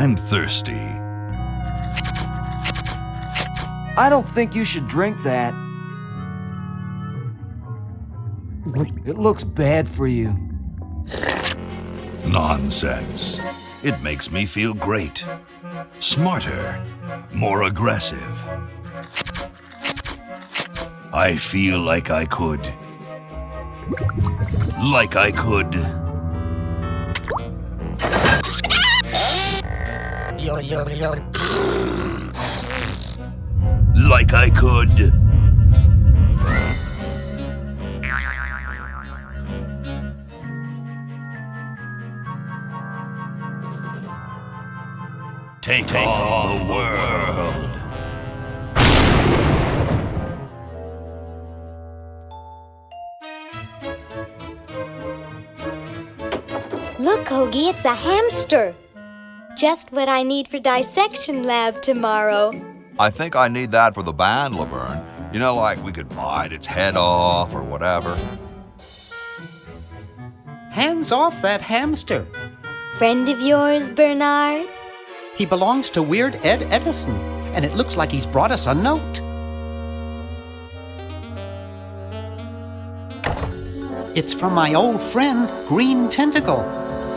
I'm thirsty. I don't think you should drink that. It looks bad for you. Nonsense. It makes me feel great. Smarter. More aggressive. I feel like I could. Like I could. Like I could. Take on the world. Look, Hoagie, it's a hamster. Just what I need for dissection lab tomorrow. I think I need that for the band, Laverne. You know, like we could bite its head off or whatever. Hands off that hamster. Friend of yours, Bernard? He belongs to Weird Ed Edison, and it looks like he's brought us a note. It's from my old friend, Green Tentacle.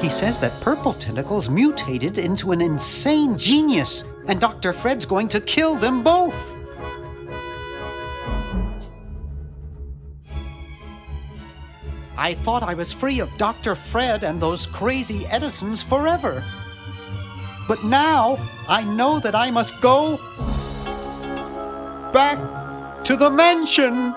He says that Purple Tentacle's mutated into an insane genius, and Dr. Fred's going to kill them both. I thought I was free of Dr. Fred and those crazy Edisons forever. But now I know that I must go back to the mansion.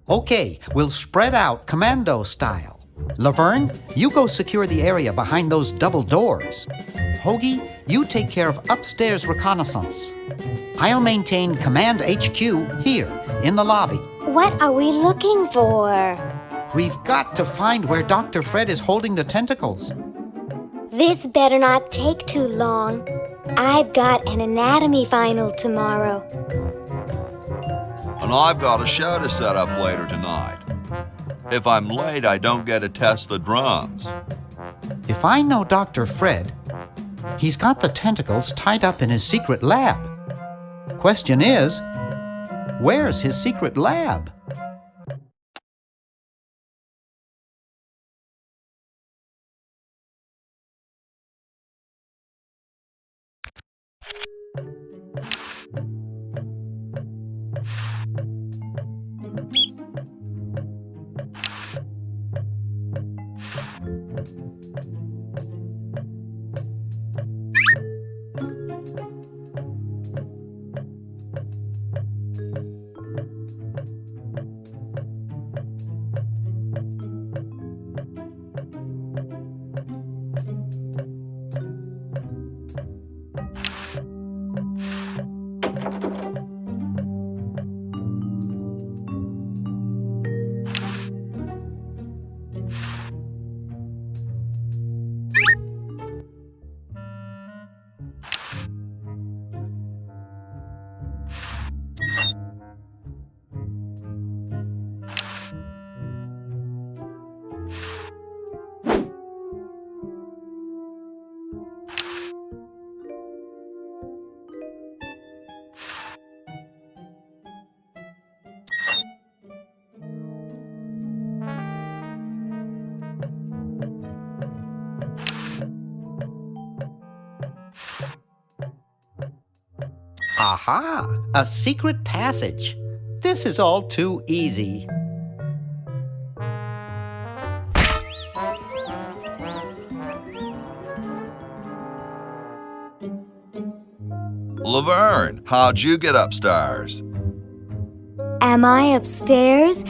Okay, we'll spread out commando style. Laverne, you go secure the area behind those double doors. Hoagie, you take care of upstairs reconnaissance. I'll maintain Command HQ here, in the lobby. What are we looking for? We've got to find where Dr. Fred is holding the tentacles. This better not take too long. I've got an anatomy final tomorrow. And I've got a show to set up later tonight. If I'm late, I don't get to test the drums. If I know Dr. Fred, he's got the tentacles tied up in his secret lab. Question is, where's his secret lab? Aha! A secret passage. This is all too easy. Laverne, how'd you get upstairs? Am I upstairs?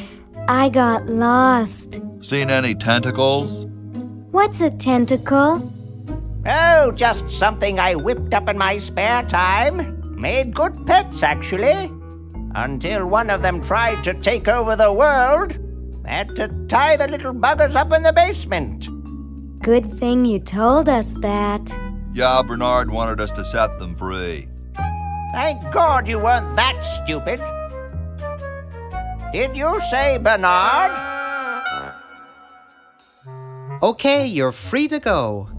I got lost. Seen any tentacles? What's a tentacle? Oh, just something I whipped up in my spare time. Made good pets, actually. Until one of them tried to take over the world. Had to tie the little buggers up in the basement. Good thing you told us that. Yeah, Bernard wanted us to set them free. Thank God you weren't that stupid. Did you say Bernard? Okay, you're free to go.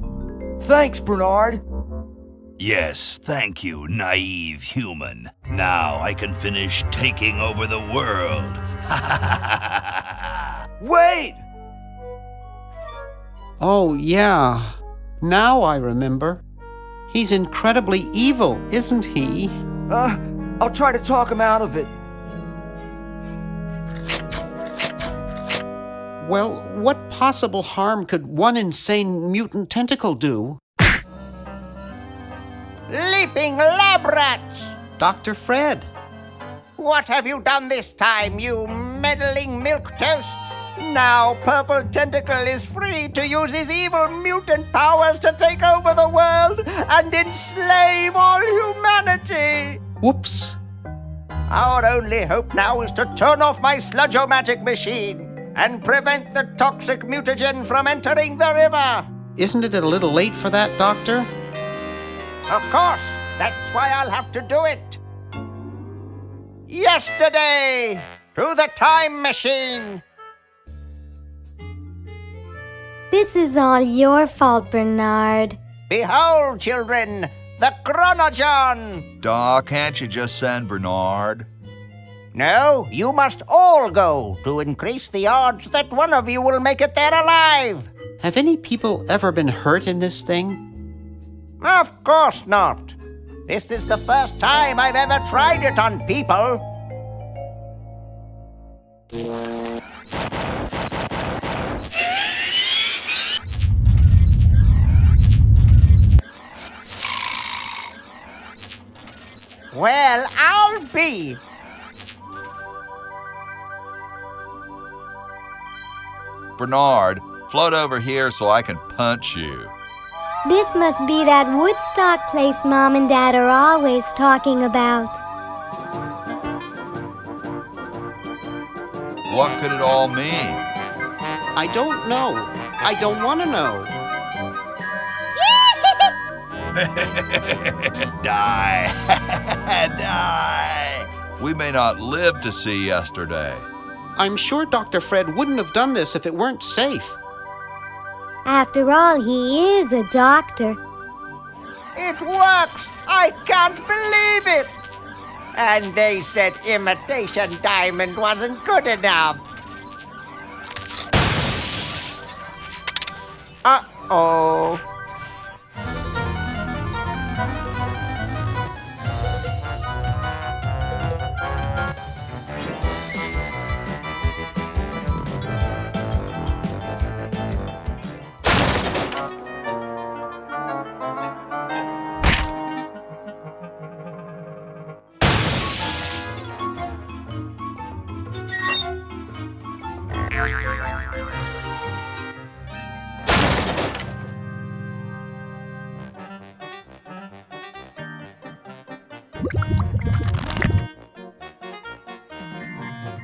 Thanks, Bernard. Yes, thank you, naive human. Now I can finish taking over the world. Wait! Oh, yeah. Now I remember. He's incredibly evil, isn't he? I'll try to talk him out of it. Well, what possible harm could one insane mutant tentacle do? Leaping lab rats! Dr. Fred. What have you done this time, you meddling milquetoast? Now Purple Tentacle is free to use his evil mutant powers to take over the world and enslave all humanity! Whoops. Our only hope now is to turn off my sludge-o-magic machine and prevent the toxic mutagen from entering the river. Isn't it a little late for that, Doctor? Of course, that's why I'll have to do it. Yesterday, through the time machine. This is all your fault, Bernard. Behold, children, the Chronogon. Doc, can't you just send Bernard? No, you must all go to increase the odds that one of you will make it there alive. Have any people ever been hurt in this thing? Of course not. This is the first time I've ever tried it on people. Well, I'll be. Bernard, float over here so I can punch you. This must be that Woodstock place Mom and Dad are always talking about. What could it all mean? I don't know. I don't want to know. Die. Die. We may not live to see yesterday. I'm sure Dr. Fred wouldn't have done this if it weren't safe. After all, he is a doctor. It works! I can't believe it! And they said imitation diamond wasn't good enough. Uh-oh.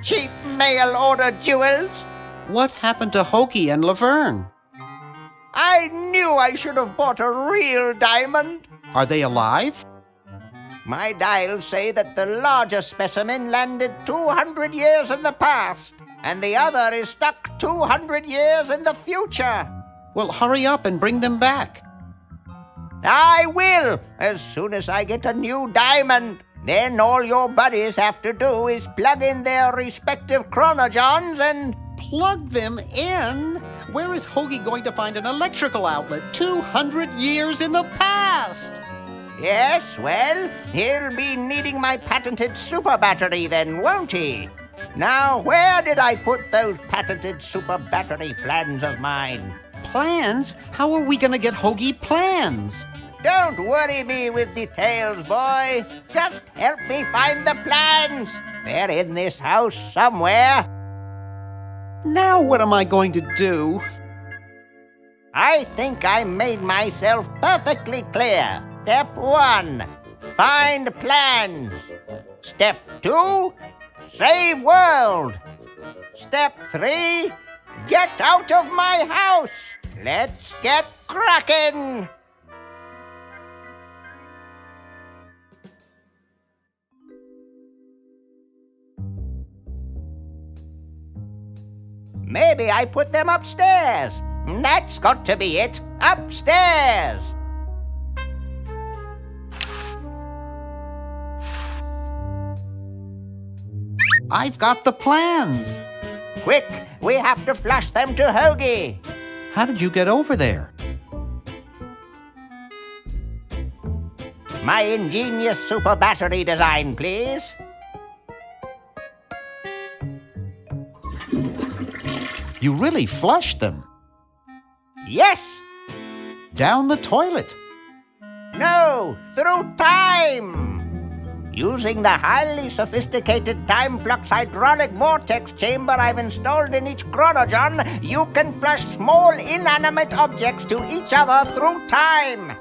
Cheap mail-order jewels? What happened to Hoagie and Laverne? I knew I should have bought a real diamond. Are they alive? My dials say that the larger specimen landed 200 years in the past, and the other is stuck 200 years in the future. Well, hurry up and bring them back. I will, as soon as I get a new diamond. Then all your buddies have to do is plug in their respective chronogens and... Plug them in? Where is Hoagie going to find an electrical outlet 200 years in the past? Yes, well, he'll be needing my patented super battery then, won't he? Now, where did I put those patented super battery plans of mine? Plans? How are we going to get Hoagie plans? Don't worry me with details, boy. Just help me find the plans. They're in this house somewhere. Now what am I going to do? I think I made myself perfectly clear. Step 1, find plans. Step 2, save world. Step 3, get out of my house. Let's get cracking. Maybe I put them upstairs. That's got to be it. Upstairs. I've got the plans. Quick, we have to flush them to Hoagie. How did you get over there? My ingenious super battery design, please. You really flushed them. Yes. Down the toilet. No, through time. Using the highly sophisticated time flux hydraulic vortex chamber I've installed in each chronogen, you can flush small inanimate objects to each other through time.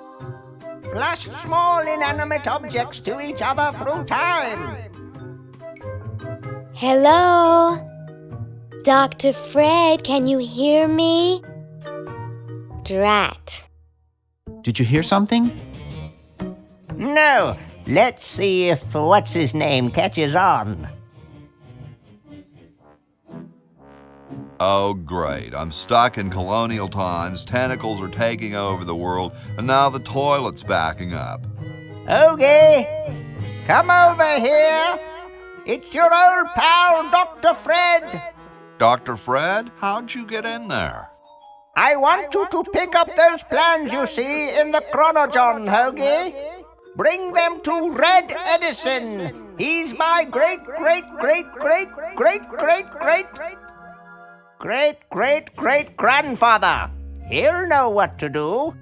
Flush small inanimate objects to each other through time. Hello? Dr. Fred, can you hear me? Drat. Did you hear something? No. Let's see if what's-his-name catches on. Oh, great. I'm stuck in colonial times, tentacles are taking over the world, and now the toilet's backing up. Hoagie, come over here. It's your old pal, Dr. Fred. Dr. Fred, how'd you get in there? I want you to pick up those plans you see in the chronogen, Hoagie. Bring them to Red Edison. He's my great-great-great-great-great-great-great-great-great-grandfather. He'll know what to do.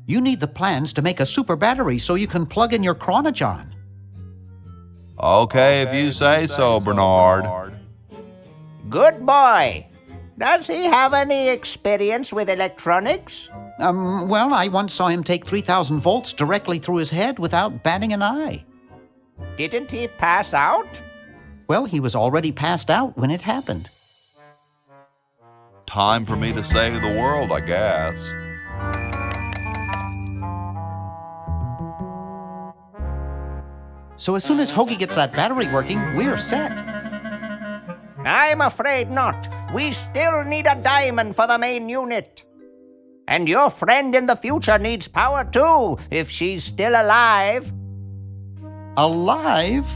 You need the plans to make a super battery so you can plug in your chronogen. Okay, if you say so, Bernard. Good boy. Does he have any experience with electronics? Well, I once saw him take 3,000 volts directly through his head without batting an eye. Didn't he pass out? Well, he was already passed out when it happened. Time for me to save the world, I guess. So as soon as Hoagie gets that battery working, we're set. I'm afraid not. We still need a diamond for the main unit. And your friend in the future needs power too, if she's still alive. Alive?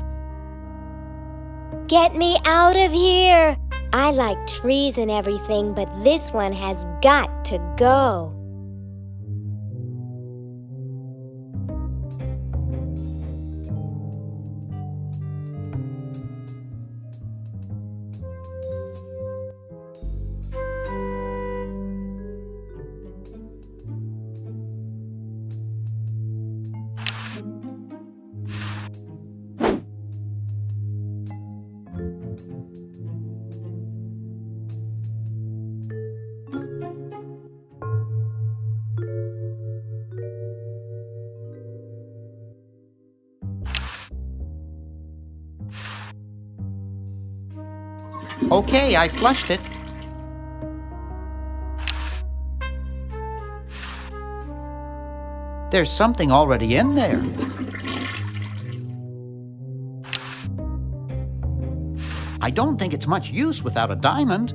Get me out of here! I like trees and everything, but this one has got to go. Okay, I flushed it. There's something already in there. I don't think it's much use without a diamond.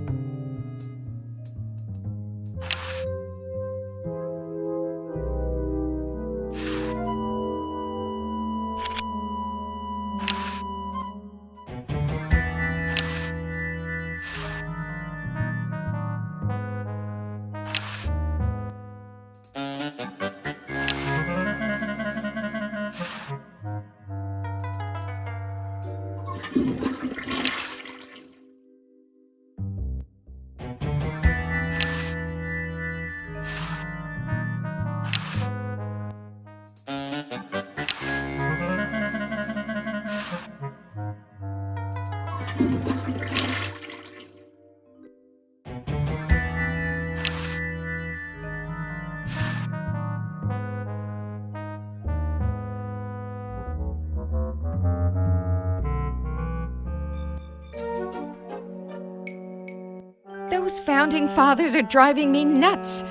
Those founding fathers are driving me nuts.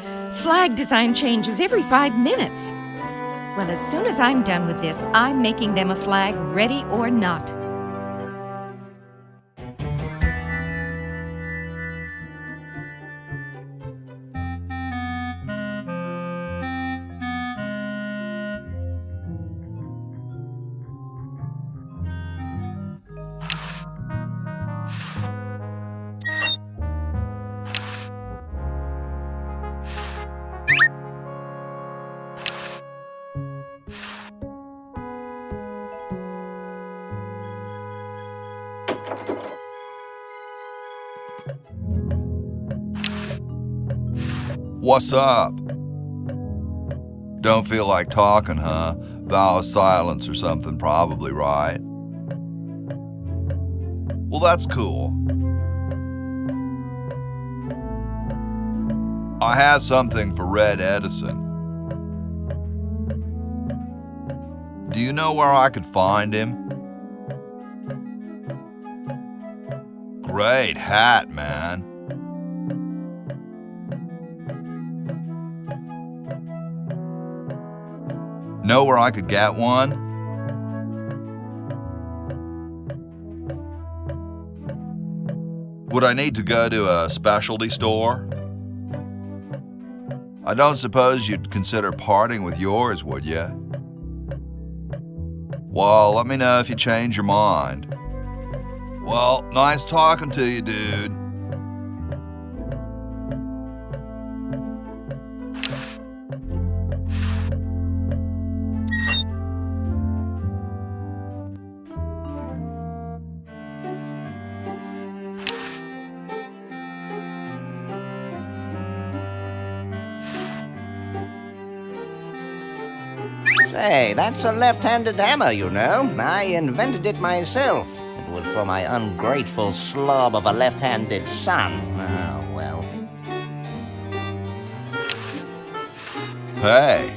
Flag design changes every 5 minutes. Well, as soon as I'm done with this, I'm making them a flag, ready or not. What's up? Don't feel like talking, huh? Vow of silence or something, probably, right? Well, that's cool. I have something for Red Edison. Do you know where I could find him? Great hat, man. Know where I could get one? Would I need to go to a specialty store? I don't suppose you'd consider parting with yours, would you? Well, let me know if you change your mind. Well, nice talking to you, dude. Say, that's a left-handed hammer, you know. I invented it myself. It was for my ungrateful slob of a left-handed son. Oh, well. Hey,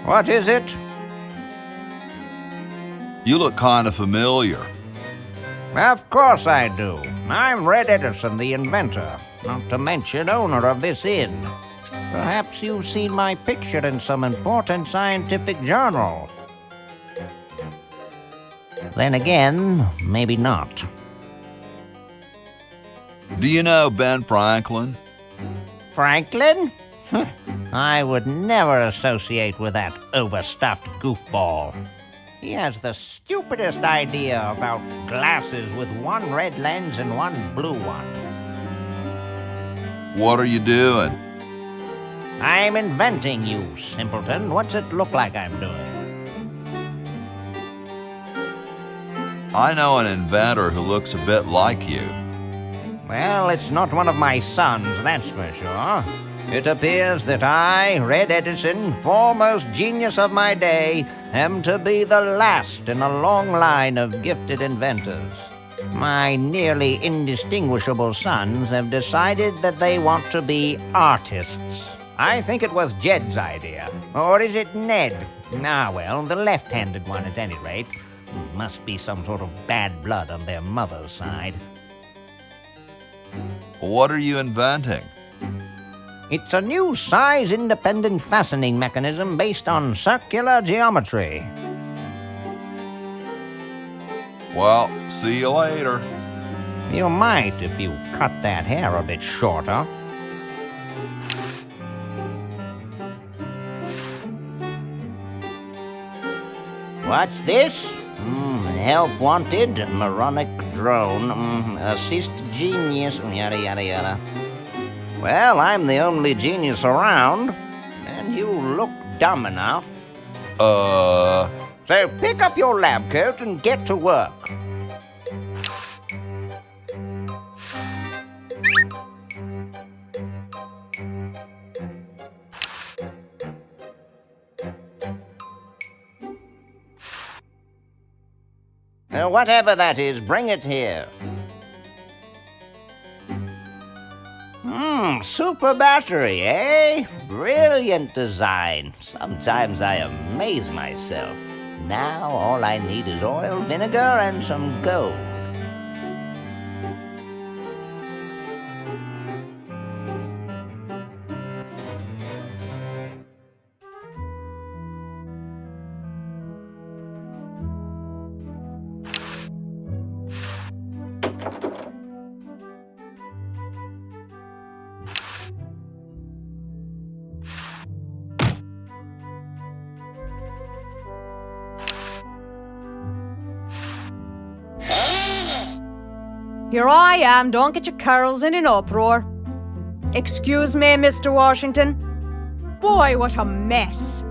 What is it? you look kind of familiar. Of course I do. I'm Red Edison, the inventor, not to mention owner of this inn. Perhaps you've seen my picture in some important scientific journal. Then again, maybe not. Do you know Ben Franklin? Franklin? I would never associate with that overstuffed goofball. He has the stupidest idea about glasses with one red lens and one blue one. What are you doing? I'm inventing, you simpleton. What's it look like I'm doing? I know an inventor who looks a bit like you. Well, it's not one of my sons, that's for sure. It appears that I, Red Edison, foremost genius of my day, am to be the last in a long line of gifted inventors. My nearly indistinguishable sons have decided that they want to be artists. I think it was Jed's idea. Or is it Ned? Ah, well, the left-handed one at any rate. Must be some sort of bad blood on their mother's side. What are you inventing? It's a new size-independent fastening mechanism based on circular geometry. Well, see you later. You might if you cut that hair a bit shorter. What's this? Help wanted, moronic drone, assist genius, yada yada yada. Well, I'm the only genius around, and you look dumb enough. So pick up your lab coat and get to work. Whatever that is, bring it here. Super battery, eh? Brilliant design. Sometimes I amaze myself. Now all I need is oil, vinegar, and some gold. Here I am, don't get your curls in an uproar. Excuse me, Mr. Washington. Boy, what a mess.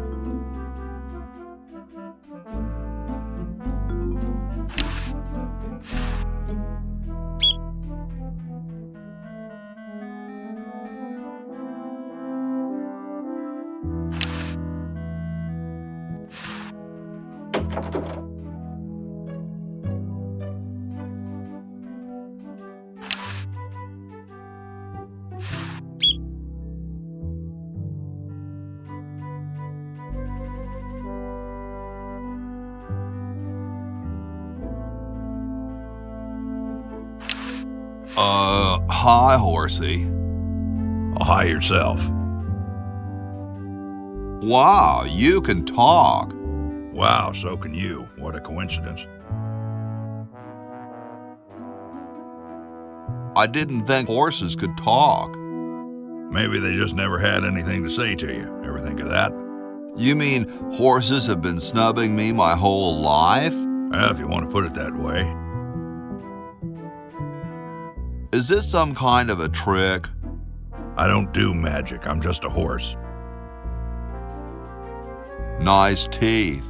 Hi, Horsey. Hi yourself. Wow, you can talk. Wow, so can you. What a coincidence. I didn't think horses could talk. Maybe they just never had anything to say to you. Ever think of that? You mean horses have been snubbing me my whole life? Well, if you want to put it that way. Is this some kind of a trick? I don't do magic. I'm just a horse. Nice teeth.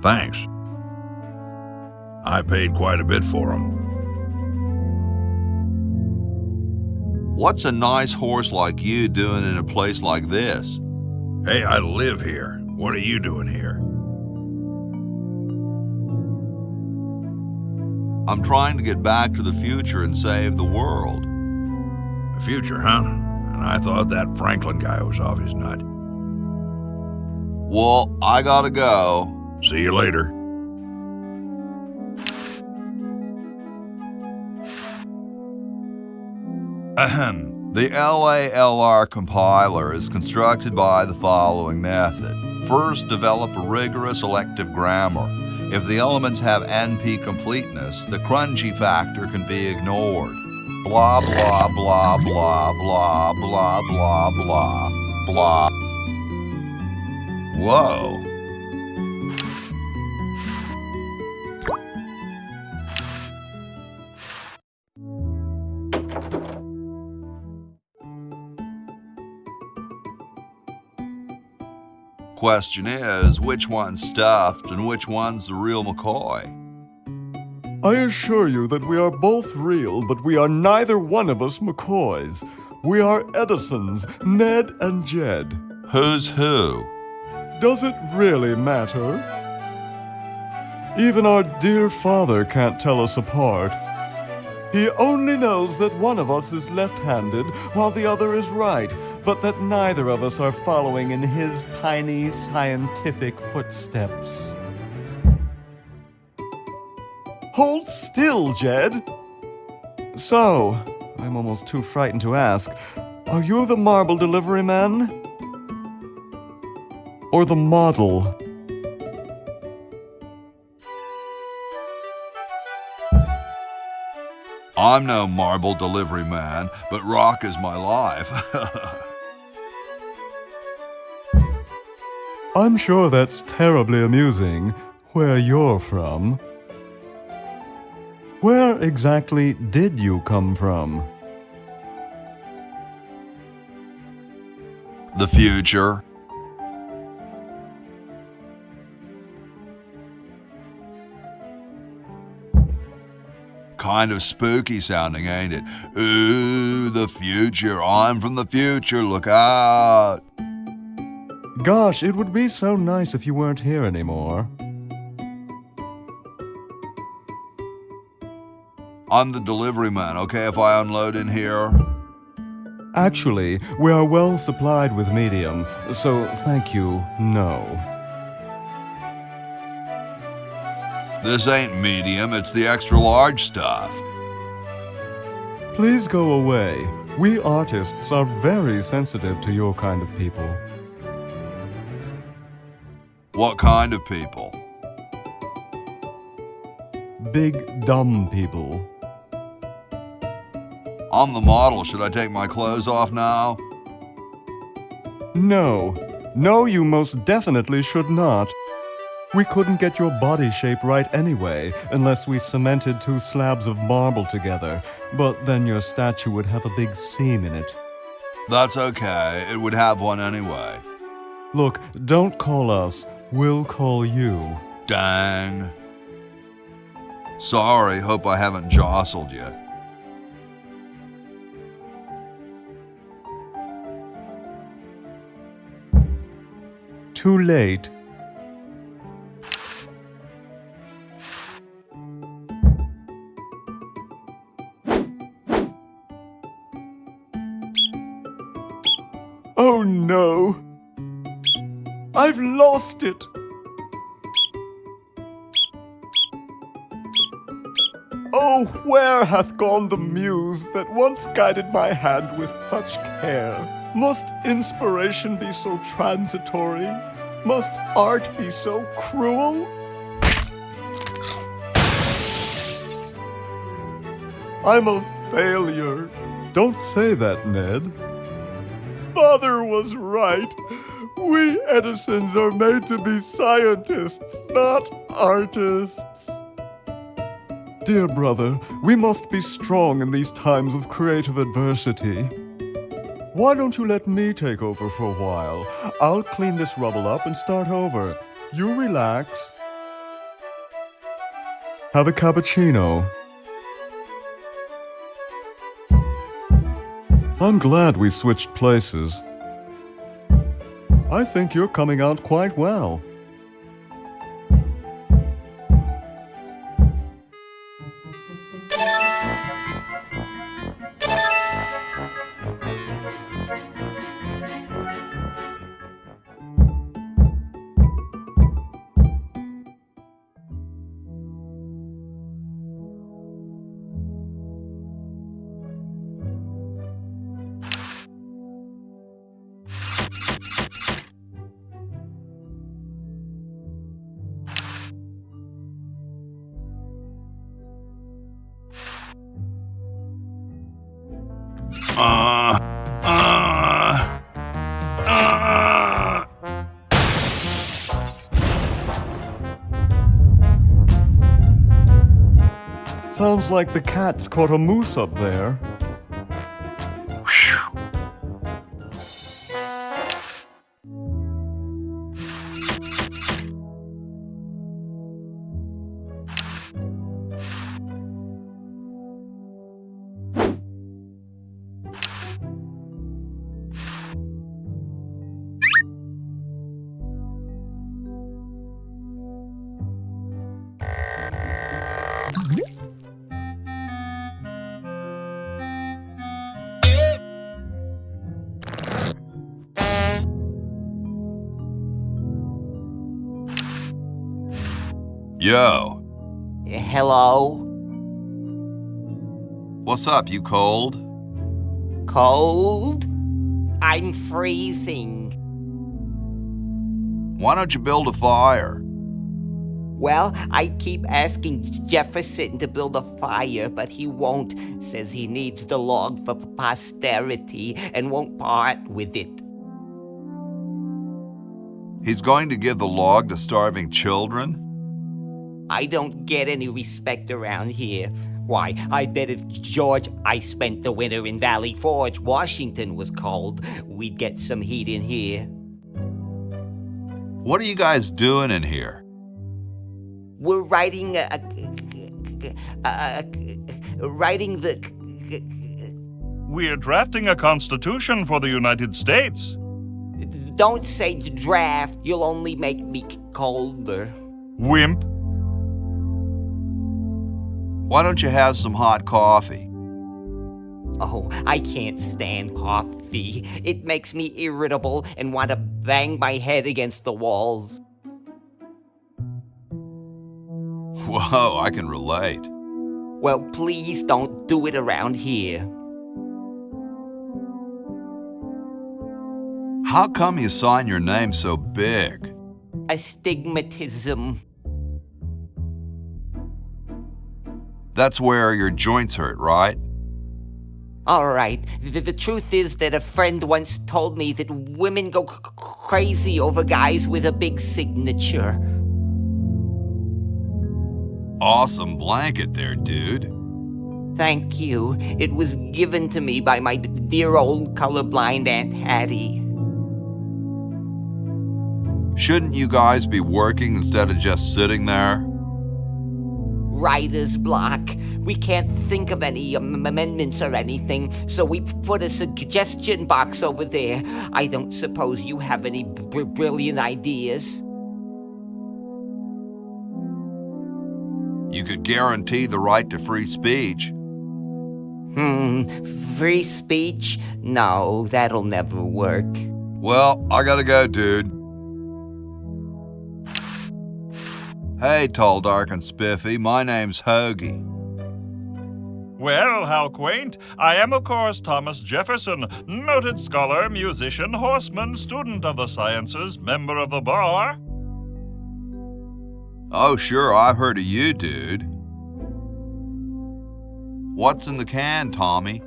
Thanks. I paid quite a bit for them. What's a nice horse like you doing in a place like this? Hey, I live here. What are you doing here? I'm trying to get back to the future and save the world. The future, huh? And I thought that Franklin guy was off his nut. Well, I gotta go. See you later. Ahem. The LALR compiler is constructed by the following method. First, develop a rigorous elective grammar. If the elements have NP completeness, the crunchy factor can be ignored. Blah, blah, blah, blah, blah, blah, blah, blah, blah. Whoa. Question is, which one's stuffed and which one's the real McCoy? I assure you that we are both real, but we are neither one of us McCoys. We are Edisons, Ned and Jed. Who's who? Does it really matter? Even our dear father can't tell us apart. He only knows that one of us is left-handed while the other is right, but that neither of us are following in his tiny scientific footsteps. Hold still, Jed! So, I'm almost too frightened to ask, are you the marble delivery man? Or the model? I'm no marble delivery man, but rock is my life. I'm sure that's terribly amusing, where you're from. Where exactly did you come from? The future. Kind of spooky sounding, ain't it? Ooh, the future. I'm from the future. Look out. Gosh, it would be so nice if you weren't here anymore. I'm the delivery man, okay, if I unload in here? Actually, we are well supplied with medium, so thank you, no. This ain't medium, it's the extra large stuff. Please go away. We artists are very sensitive to your kind of people. What kind of people? Big, dumb people. I'm the model. Should I take my clothes off now? No. No, you most definitely should not. We couldn't get your body shape right anyway, unless we cemented 2 slabs of marble together. But then your statue would have a big seam in it. That's okay. It would have one anyway. Look, don't call us. We'll call you. Dang. Sorry, hope I haven't jostled you. Too late. Oh no! I've lost it! Oh, where hath gone the muse that once guided my hand with such care? Must inspiration be so transitory? Must art be so cruel? I'm a failure. Don't say that, Ned. Father was right. We Edisons are made to be scientists, not artists. Dear brother, we must be strong in these times of creative adversity. Why don't you let me take over for a while? I'll clean this rubble up and start over. You relax. Have a cappuccino. I'm glad we switched places. I think you're coming out quite well. Sounds like the cat's caught a moose up there. Yo. Hello? What's up, you cold? Cold? I'm freezing. Why don't you build a fire? Well, I keep asking Jefferson to build a fire, but he won't. Says he needs the log for posterity and won't part with it. He's going to give the log to starving children? I don't get any respect around here. Why, I bet if George I spent the winter in Valley Forge, Washington was cold, we'd get some heat in here. What are you guys doing in here? We're writing We're drafting a constitution for the United States. Don't say draft, you'll only make me colder. Wimp. Why don't you have some hot coffee? Oh, I can't stand coffee. It makes me irritable and want to bang my head against the walls. Whoa, I can relate. Well, please don't do it around here. How come you sign your name so big? Astigmatism. That's where your joints hurt, right? All right. The truth is that a friend once told me that women go crazy over guys with a big signature. Awesome blanket there, dude. Thank you. It was given to me by my dear old colorblind Aunt Hattie. Shouldn't you guys be working instead of just sitting there? Writer's block. We can't think of any amendments or anything, so we put a suggestion box over there. I don't suppose you have any brilliant ideas? You could guarantee the right to free speech. Free speech? No, that'll never work. Well, I gotta go, dude. Hey, tall, dark, and spiffy, my name's Hoagie. Well, how quaint. I am, of course, Thomas Jefferson, noted scholar, musician, horseman, student of the sciences, member of the bar. Oh, sure, I've heard of you, dude. What's in the can, Tommy?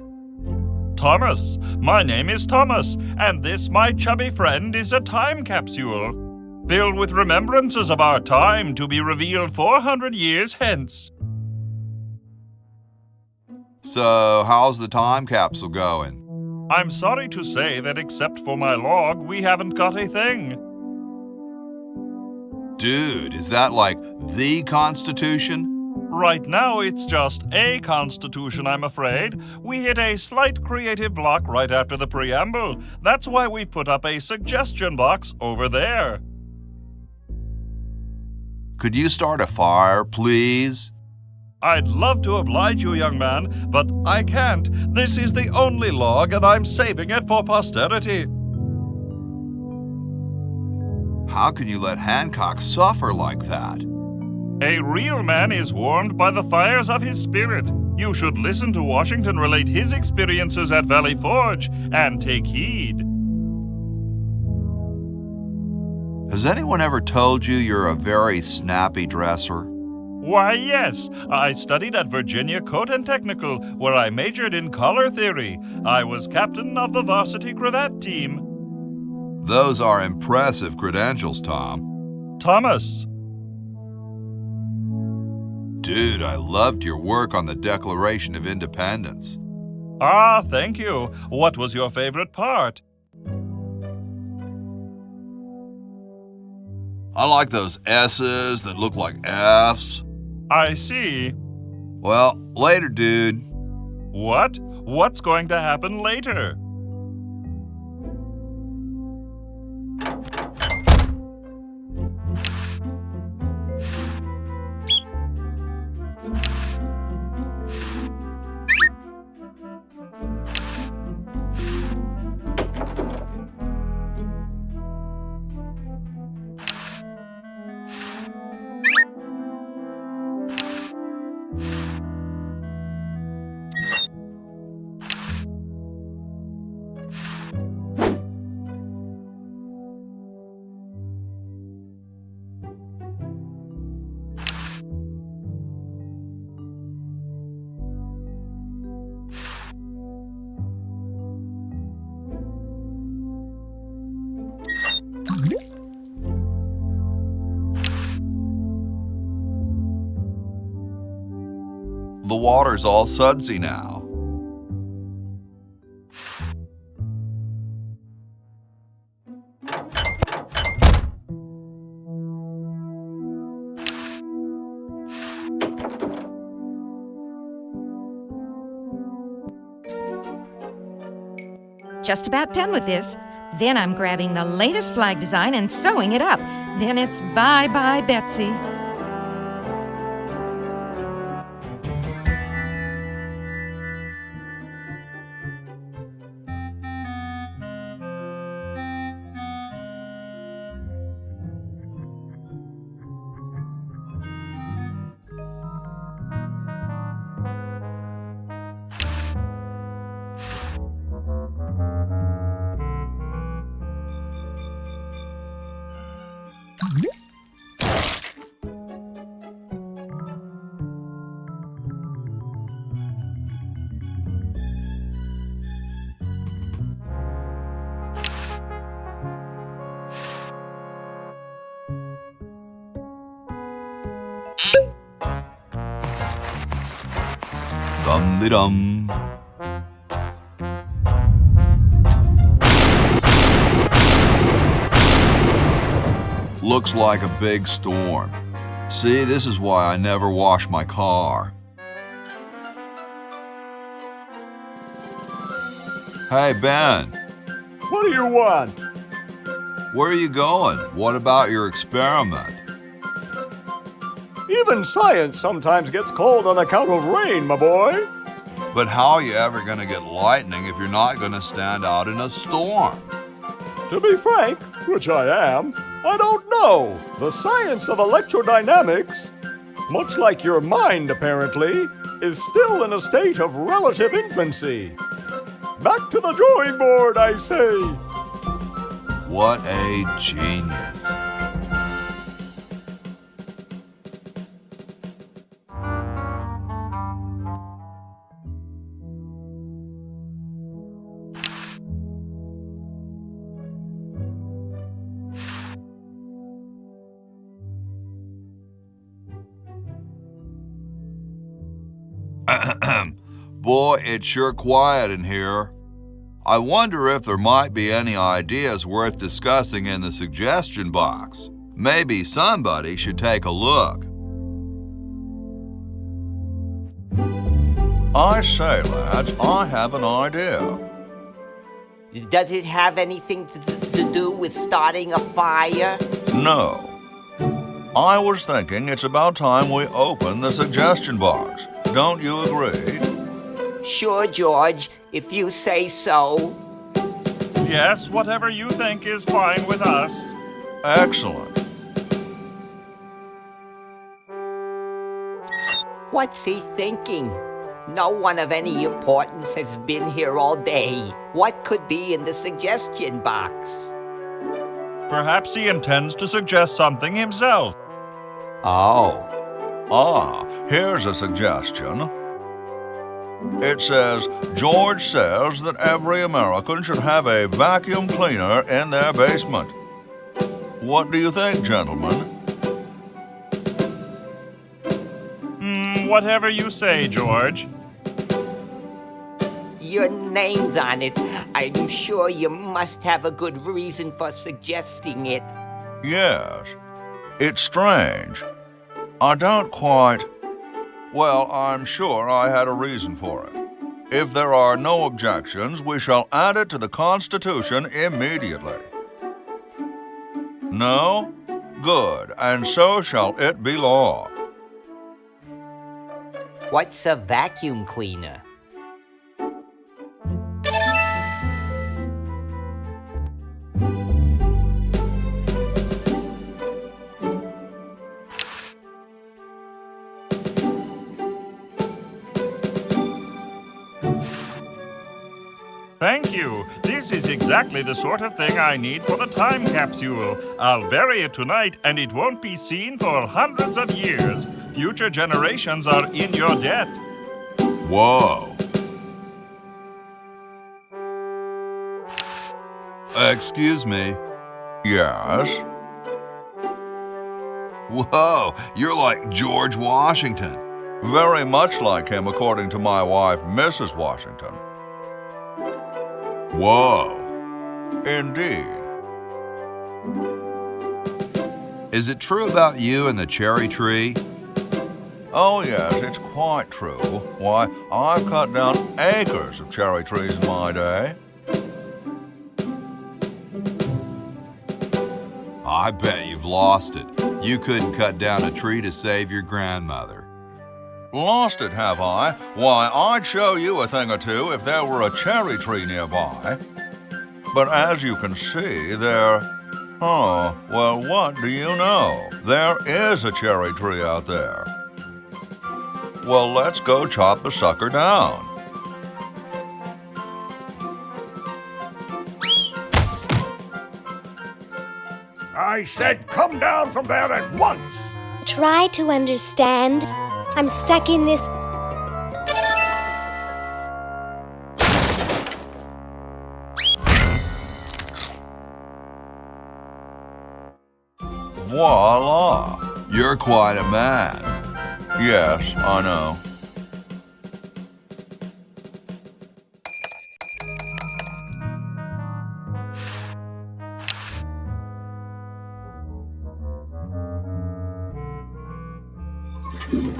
Thomas. My name is Thomas, and this, my chubby friend, is a time capsule, filled with remembrances of our time to be revealed 400 years hence. So, how's the time capsule going? I'm sorry to say that except for my log, we haven't got a thing. Dude, is that like the Constitution? Right now, it's just a constitution, I'm afraid. We hit a slight creative block right after the preamble. That's why we've put up a suggestion box over there. Could you start a fire, please? I'd love to oblige you, young man, but I can't. This is the only log, and I'm saving it for posterity. How can you let Hancock suffer like that? A real man is warmed by the fires of his spirit. You should listen to Washington relate his experiences at Valley Forge and take heed. Has anyone ever told you you're a very snappy dresser? Why, yes. I studied at Virginia Tentacle, where I majored in color theory. I was captain of the varsity cravat team. Those are impressive credentials, Tom. Thomas. Dude, I loved your work on the Declaration of Independence. Ah, thank you. What was your favorite part? I like those S's that look like F's. I see. Well, later, dude. What? What's going to happen later? The water's all sudsy now. Just about done with this. Then I'm grabbing the latest flag design and sewing it up. Then it's bye-bye, Betsy. Dum-de-dum. Looks like a big storm. See, this is why I never wash my car. Hey, Ben. What do you want? Where are you going? What about your experiment? Even science sometimes gets cold on account of rain, my boy. But how are you ever going to get lightning if you're not going to stand out in a storm? To be frank, which I am, I don't know. The science of electrodynamics, much like your mind apparently, is still in a state of relative infancy. Back to the drawing board, I say. What a genius. Boy, it's sure quiet in here. I wonder if there might be any ideas worth discussing in the suggestion box. Maybe somebody should take a look. I say, lads, I have an idea. Does it have anything to do with starting a fire? No. I was thinking it's about time we open the suggestion box. Don't you agree? Sure, George, if you say so. Yes, whatever you think is fine with us. Excellent. What's he thinking? No one of any importance has been here all day. What could be in the suggestion box? Perhaps he intends to suggest something himself. Oh. Here's a suggestion. It says, George says that every American should have a vacuum cleaner in their basement. What do you think, gentlemen? Whatever you say, George. Your name's on it. I'm sure you must have a good reason for suggesting it. Yes. It's strange. I don't quite... Well, I'm sure I had a reason for it. If there are no objections, we shall add it to the Constitution immediately. No? Good, and so shall it be law. What's a vacuum cleaner? Thank you. This is exactly the sort of thing I need for the time capsule. I'll bury it tonight, and it won't be seen for hundreds of years. Future generations are in your debt. Whoa. Excuse me. Yes? Whoa, you're like George Washington. Very much like him, according to my wife, Mrs. Washington. Whoa. Indeed. Is it true about you and the cherry tree? Oh, yes, it's quite true. Why, I've cut down acres of cherry trees in my day. I bet you've lost it. You couldn't cut down a tree to save your grandmother. Lost it, have I? Why, I'd show you a thing or two if there were a cherry tree nearby. But as you can see, Oh, well, what do you know? There is a cherry tree out there. Well, let's go chop the sucker down. I said come down from there at once! Try to understand. I'm stuck in this. Voila! You're quite a man. Yes, I know.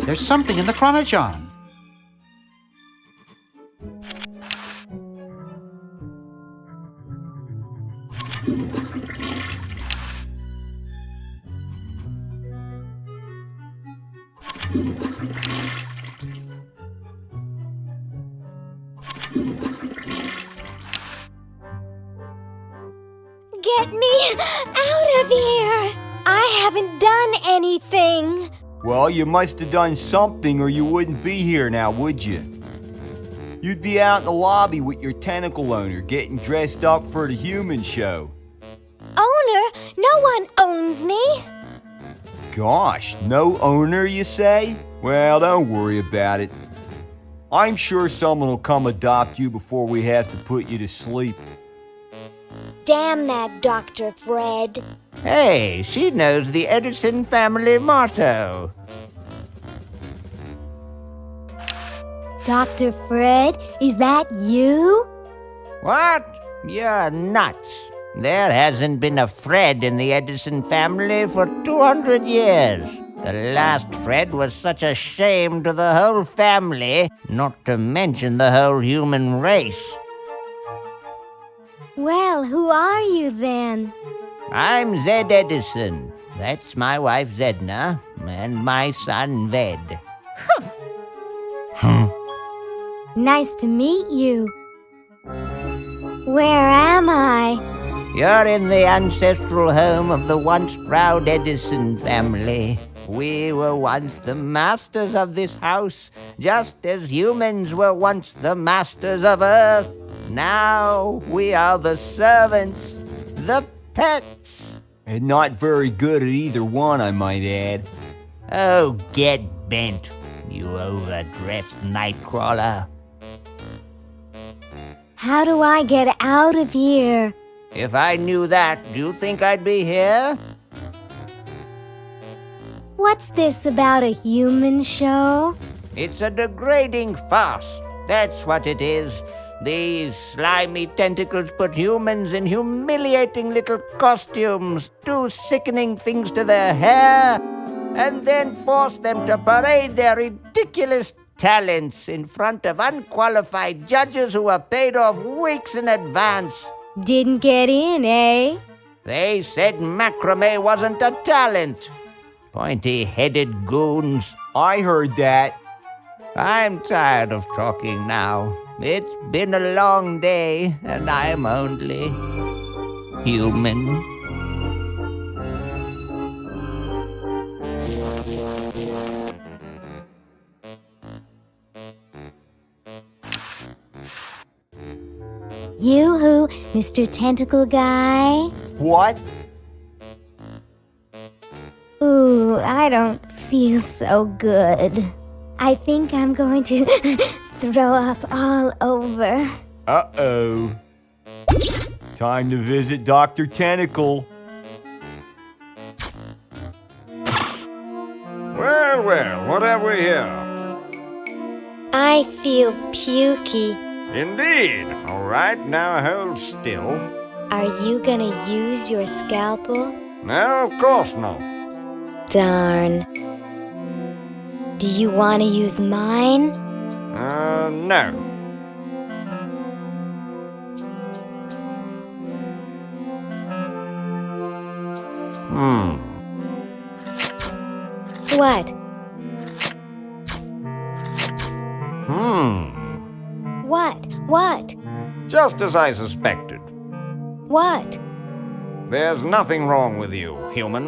There's something in the chronojon. Get me out of here! I haven't done anything. Well, you must have done something or you wouldn't be here now, would you? You'd be out in the lobby with your tentacle owner getting dressed up for the human show. Owner? No one owns me. Gosh, no owner, you say? Well, don't worry about it. I'm sure someone will come adopt you before we have to put you to sleep. Damn that Dr. Fred. Hey, she knows the Edison family motto. Dr. Fred, is that you? What? You're nuts. There hasn't been a Fred in the Edison family for 200 years. The last Fred was such a shame to the whole family, not to mention the whole human race. Well, who are you then? I'm Zed Edison. That's my wife Zedna, and my son Ved. Nice to meet you. Where am I? You're in the ancestral home of the once proud Edison family. We were once the masters of this house, just as humans were once the masters of Earth. Now we are the servants, the pets. And not very good at either one, I might add. Oh, get bent, you overdressed nightcrawler. How do I get out of here? If I knew that, do you think I'd be here? What's this about a human show? It's a degrading farce. That's what it is. These slimy tentacles put humans in humiliating little costumes, do sickening things to their hair, and then force them to parade their ridiculous talents in front of unqualified judges who are paid off weeks in advance. Didn't get in, eh? They said macrame wasn't a talent. Pointy-headed goons. I heard that. I'm tired of talking now. It's been a long day, and I'm only human. Yoo-hoo, Mr. Tentacle Guy. What? Ooh, I don't feel so good. I think I'm going to throw up all over. Uh-oh. Time to visit Dr. Tentacle. Well, well, what have we here? I feel pukey. Indeed. All right, now hold still. Are you gonna use your scalpel? No, of course not. Darn. Do you want to use mine? No. What? What? Just as I suspected. What? There's nothing wrong with you, human.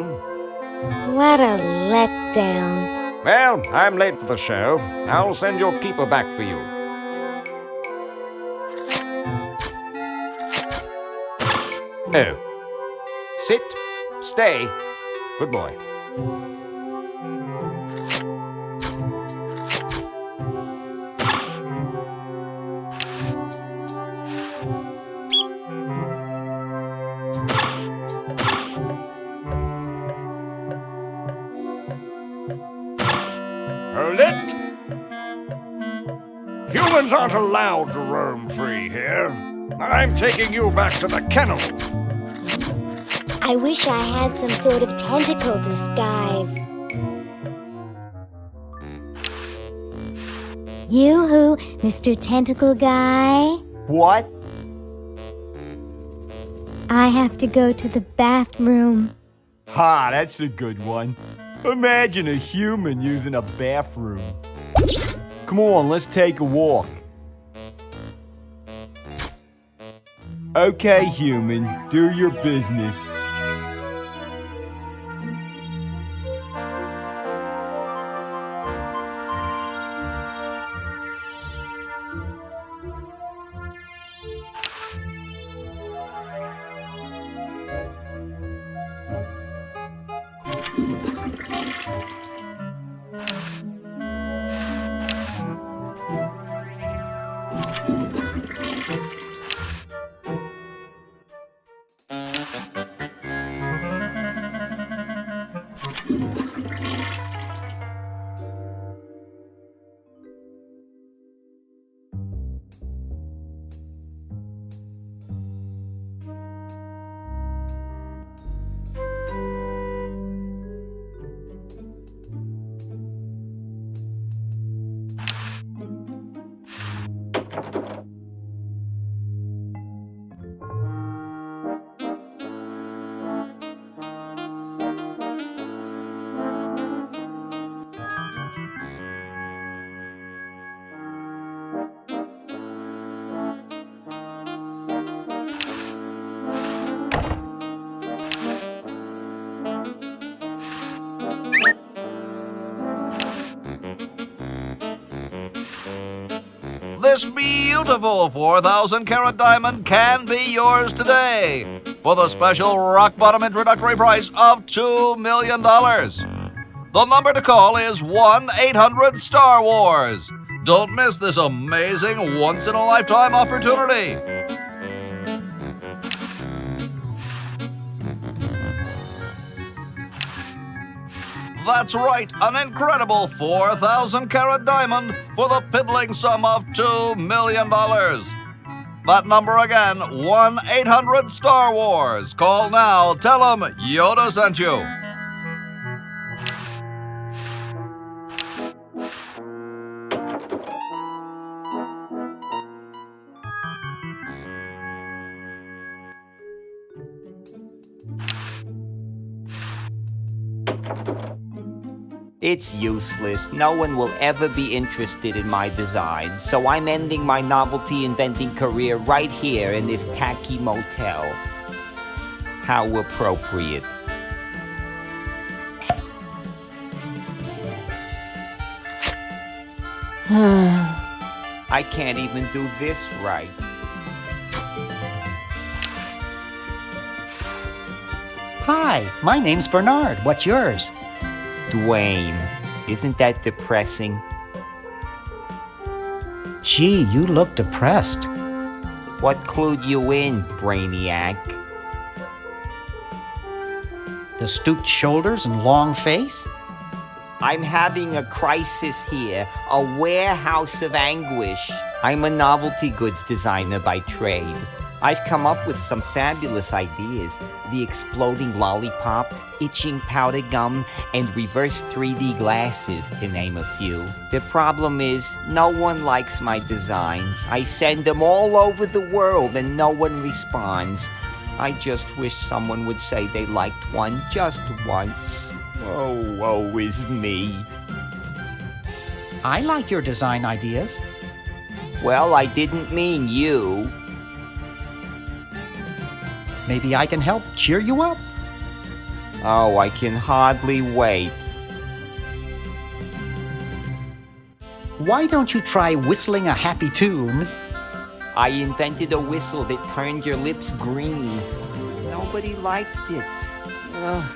What a letdown. Well, I'm late for the show. I'll send your keeper back for you. Oh. Sit. Stay. Good boy. Hold it! Humans aren't allowed to roam free here. I'm taking you back to the kennel. I wish I had some sort of tentacle disguise. Yoo-hoo, Mr. Tentacle Guy. What? I have to go to the bathroom. Ha, that's a good one. Imagine a human using a bathroom. Come on, let's take a walk. Okay, human, do your business. This beautiful 4,000-carat diamond can be yours today for the special rock-bottom introductory price of $2 million. The number to call is 1-800-STAR-WARS. Don't miss this amazing once-in-a-lifetime opportunity. That's right, an incredible 4,000-carat diamond for the piddling sum of $2 million. That number again, 1-800-STAR-WARS. Call now, tell them Yoda sent you. It's useless. No one will ever be interested in my design, so I'm ending my novelty inventing career right here in this tacky motel. How appropriate. I can't even do this right. Hi, my name's Bernard. What's yours? Dwayne, isn't that depressing? Gee, you look depressed. What clued you in, Brainiac? The stooped shoulders and long face? I'm having a crisis here, a warehouse of anguish. I'm a novelty goods designer by trade. I've come up with some fabulous ideas. The exploding lollipop, itching powder gum, and reverse 3D glasses, to name a few. The problem is, no one likes my designs. I send them all over the world and no one responds. I just wish someone would say they liked one just once. Oh, woe is me. I like your design ideas. Well, I didn't mean you. Maybe I can help cheer you up. Oh, I can hardly wait. Why don't you try whistling a happy tune? I invented a whistle that turned your lips green. Nobody liked it. Ugh.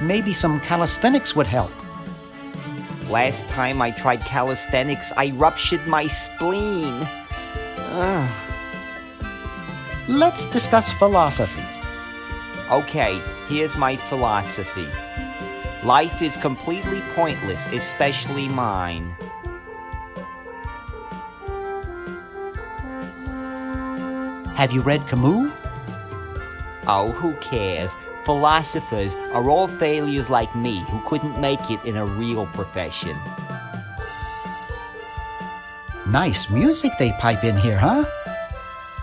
Maybe some calisthenics would help. Last time I tried calisthenics, I ruptured my spleen. Ugh. Let's discuss philosophy. Okay, here's my philosophy. Life is completely pointless, especially mine. Have you read Camus? Oh, who cares? Philosophers are all failures like me who couldn't make it in a real profession. Nice music they pipe in here, huh?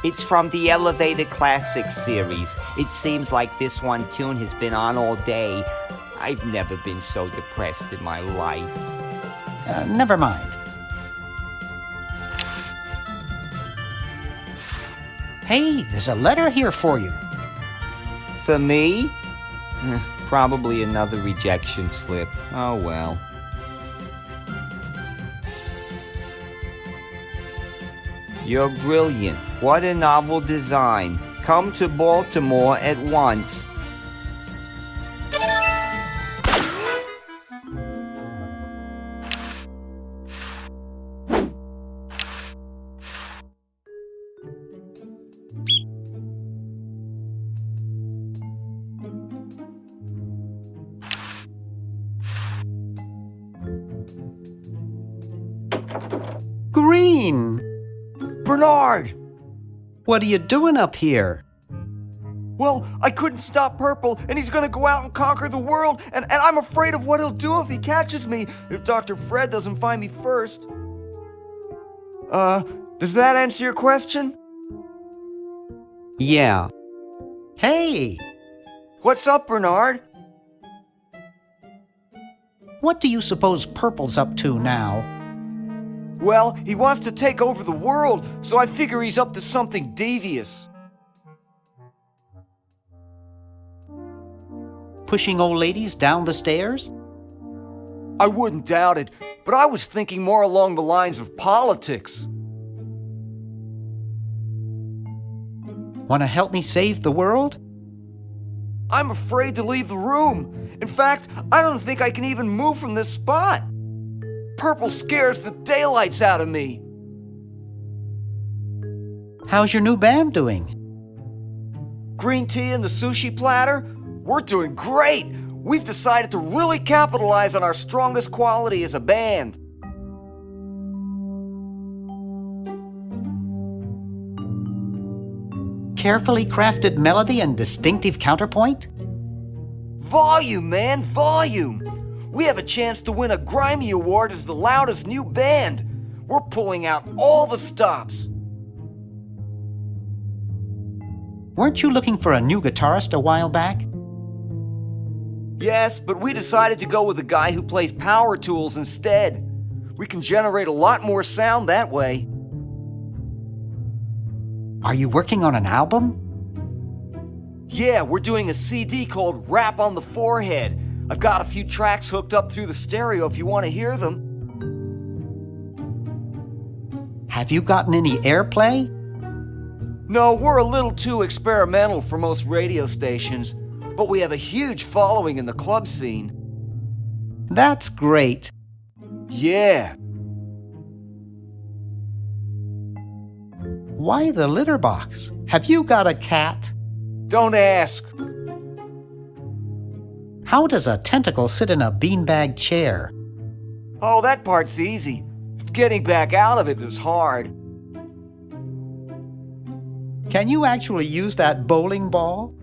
It's from the Elevator Classics series. It seems like this one tune has been on all day. I've never been so depressed in my life. Never mind. Hey, there's a letter here for you. For me? Probably another rejection slip. Oh well. You're brilliant. What a novel design. Come to Baltimore at once. Green! Bernard! What are you doing up here? Well, I couldn't stop Purple, and he's gonna go out and conquer the world, and I'm afraid of what he'll do if he catches me, if Dr. Fred doesn't find me first. Does that answer your question? Yeah. Hey! What's up, Bernard? What do you suppose Purple's up to now? Well, he wants to take over the world, so I figure he's up to something devious. Pushing old ladies down the stairs? I wouldn't doubt it, but I was thinking more along the lines of politics. Want to help me save the world? I'm afraid to leave the room. In fact, I don't think I can even move from this spot. Purple scares the daylights out of me. How's your new band doing? Green tea and the sushi platter? We're doing great. We've decided to really capitalize on our strongest quality as a band. Carefully crafted melody and distinctive counterpoint? Volume, man, volume. We have a chance to win a Grimy Award as the loudest new band. We're pulling out all the stops. Weren't you looking for a new guitarist a while back? Yes, but we decided to go with a guy who plays power tools instead. We can generate a lot more sound that way. Are you working on an album? Yeah, we're doing a CD called Rap on the Forehead. I've got a few tracks hooked up through the stereo if you want to hear them. Have you gotten any airplay? No, we're a little too experimental for most radio stations, but we have a huge following in the club scene. That's great. Yeah. Why the litter box? Have you got a cat? Don't ask. How does a tentacle sit in a beanbag chair? Oh, that part's easy. Getting back out of it is hard. Can you actually use that bowling ball?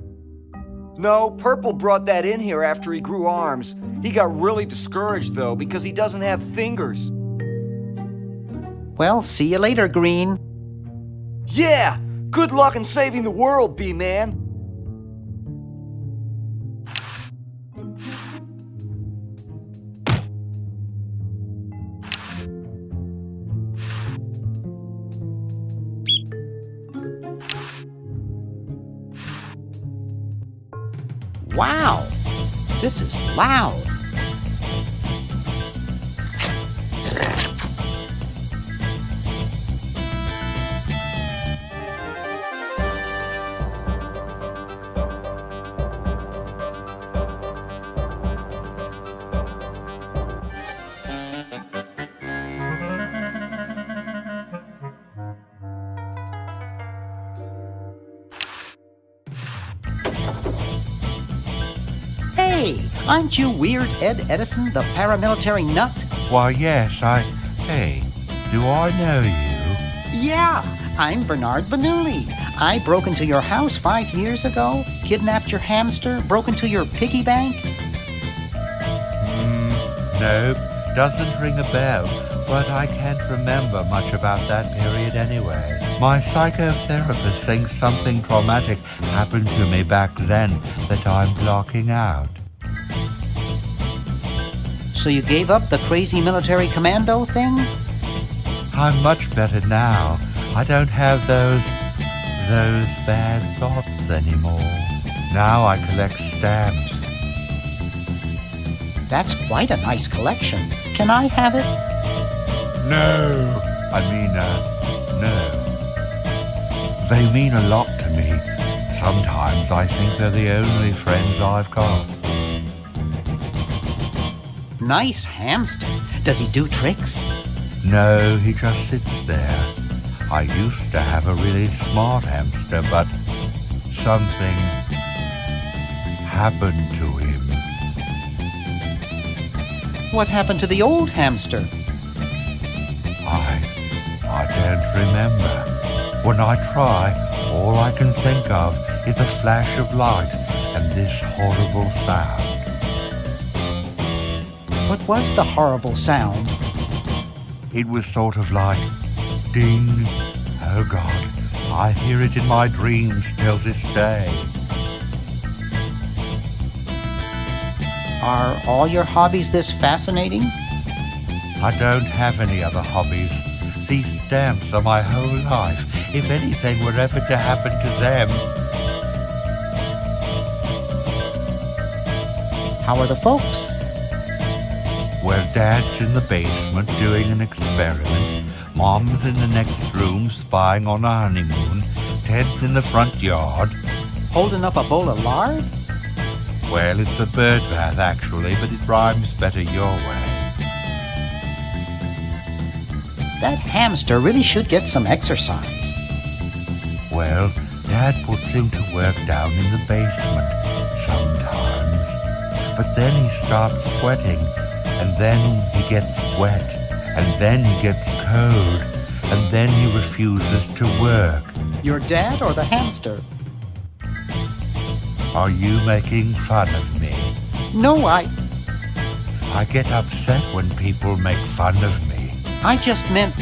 No, Purple brought that in here after he grew arms. He got really discouraged, though, because he doesn't have fingers. Well, see you later, Green. Yeah! Good luck in saving the world, B-Man. Wow! This is loud. Hey, aren't you Weird Ed Edison, the paramilitary nut? Why, yes, Hey, do I know you? Yeah, I'm Bernard Bernoulli. I broke into your house 5 years ago, kidnapped your hamster, broke into your piggy bank. Nope, doesn't ring a bell, but I can't remember much about that period anyway. My psychotherapist thinks something traumatic happened to me back then that I'm blocking out. So you gave up the crazy military commando thing? I'm much better now. I don't have those bad thoughts anymore. Now I collect stamps. That's quite a nice collection. Can I have it? No. No. They mean a lot to me. Sometimes I think they're the only friends I've got. Nice hamster. Does he do tricks? No, he just sits there. I used to have a really smart hamster, but something happened to him. What happened to the old hamster? I don't remember. When I try, all I can think of is a flash of light and this horrible sound. What was the horrible sound? It was sort of like ding. Oh God, I hear it in my dreams till this day. Are all your hobbies this fascinating? I don't have any other hobbies. These stamps are my whole life. If anything were ever to happen to them... How are the folks? Well, Dad's in the basement doing an experiment. Mom's in the next room spying on a honeymoon. Ted's in the front yard. Holding up a bowl of lard? Well, it's a bird bath, actually, but it rhymes better your way. That hamster really should get some exercise. Well, Dad puts him to work down in the basement sometimes. But then he starts sweating, and then he gets wet, and then he gets cold, and then he refuses to work. Your dad or the hamster? Are you making fun of me? No, I get upset when people make fun of me. I just meant...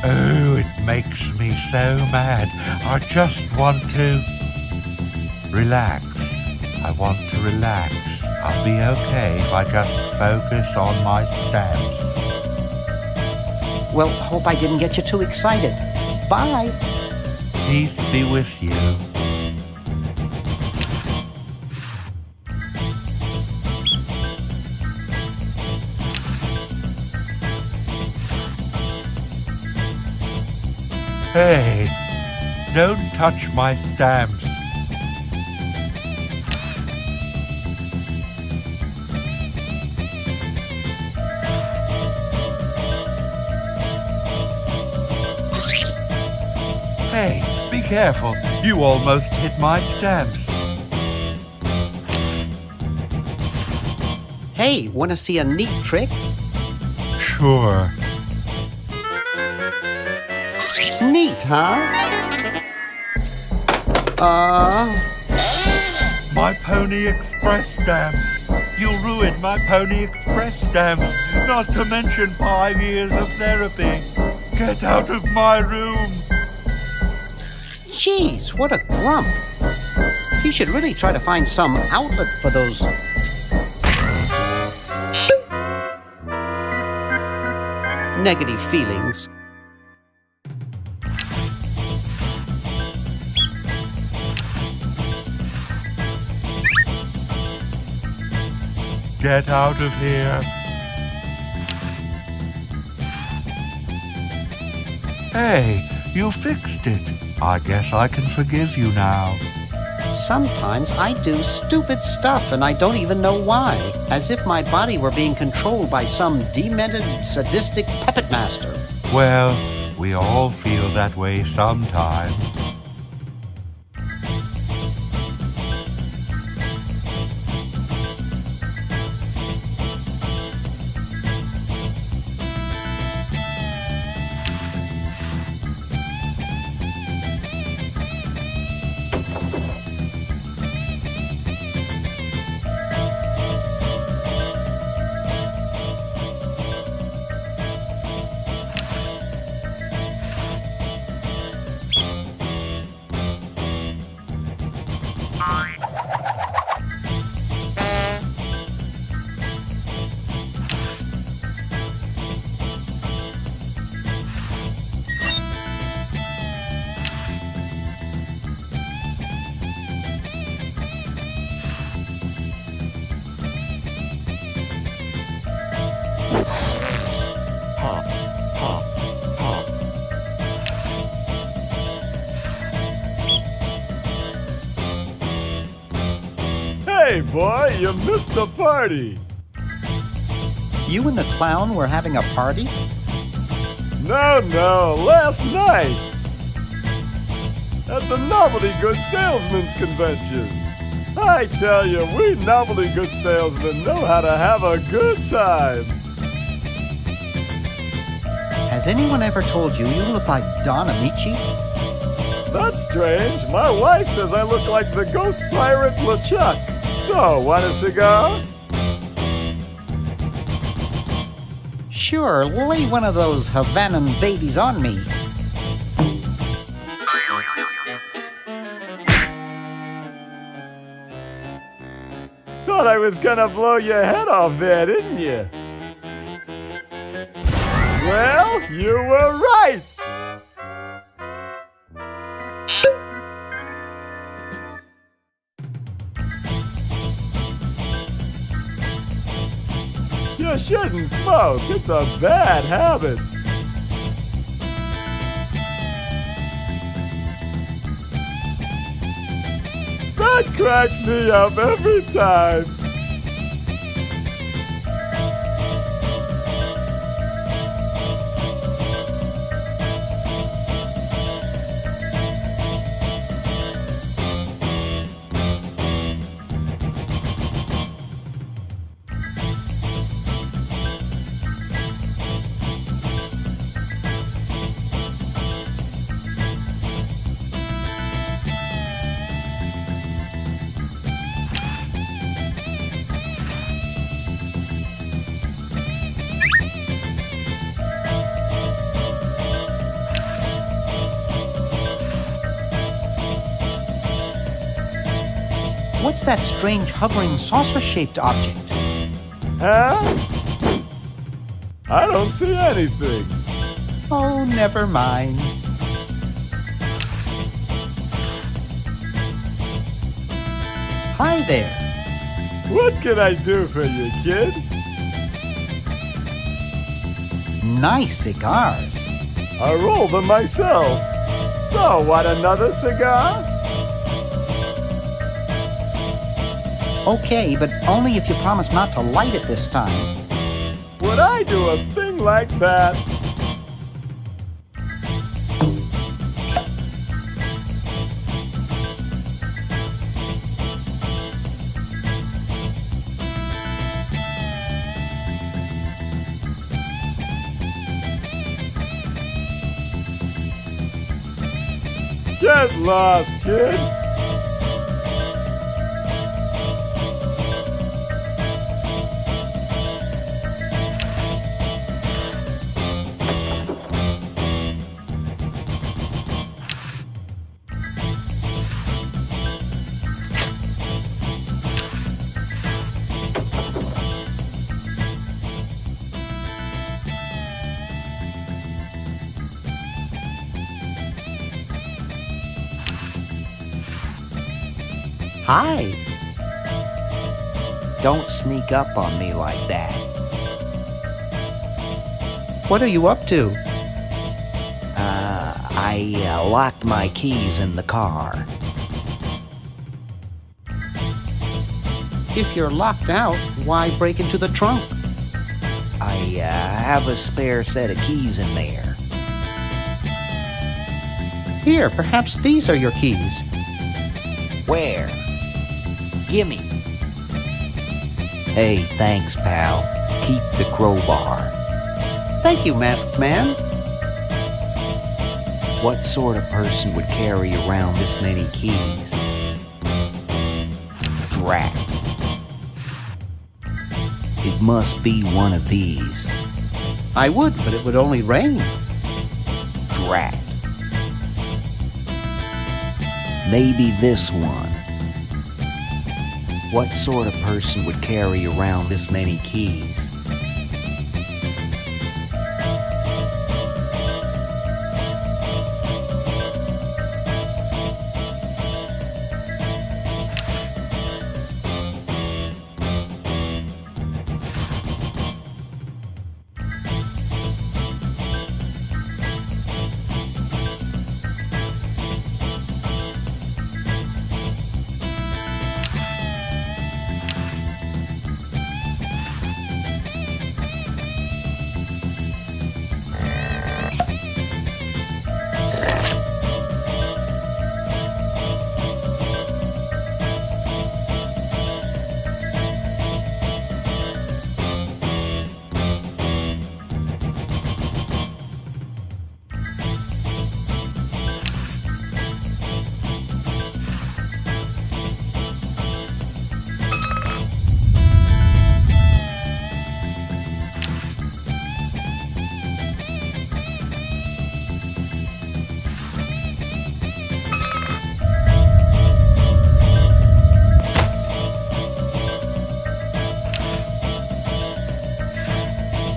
Oh, it makes me so mad. I just want to... relax. I want to relax. I'll be okay if I just focus on my stamps. Well, hope I didn't get you too excited. Bye. Peace be with you. Hey, don't touch my stamps. Hey, be careful. You almost hit my stamps. Hey, wanna see a neat trick? Sure. Neat, huh? My Pony Express stamps. You ruined my Pony Express stamps. Not to mention 5 years of therapy. Get out of my room. Jeez, what a grump. He should really try to find some outlet for those... negative feelings. Get out of here. Hey, you fixed it. I guess I can forgive you now. Sometimes I do stupid stuff and I don't even know why. As if my body were being controlled by some demented, sadistic puppet master. Well, we all feel that way sometimes. Hey, boy, you missed the party. You and the clown were having a party? No, last night. At the Novelty Goods Salesman's Convention. I tell you, we novelty goods salesmen know how to have a good time. Has anyone ever told you you look like Don Amici? That's strange. My wife says I look like the ghost pirate LeChuck. So, want a cigar? Sure, lay one of those Havanan babies on me. Thought I was gonna blow your head off there, didn't you? Well, you were right! You shouldn't smoke. It's a bad habit. That cracks me up every time. What's that strange hovering saucer-shaped object? Huh? I don't see anything. Oh, never mind. Hi there. What can I do for you, kid? Nice cigars. I roll them myself. So, want another cigar? Okay, but only if you promise not to light it this time. Would I do a thing like that? Get lost, kid! Hi. Don't sneak up on me like that. What are you up to? I locked my keys in the car. If you're locked out, why break into the trunk? I have a spare set of keys in there. Here, perhaps these are your keys. Where? Gimme. Hey, thanks, pal. Keep the crowbar. Thank you, Masked Man. What sort of person would carry around this many keys? Drat. It must be one of these. I would, but it would only rain. Drat. Maybe this one. What sort of person would carry around this many keys?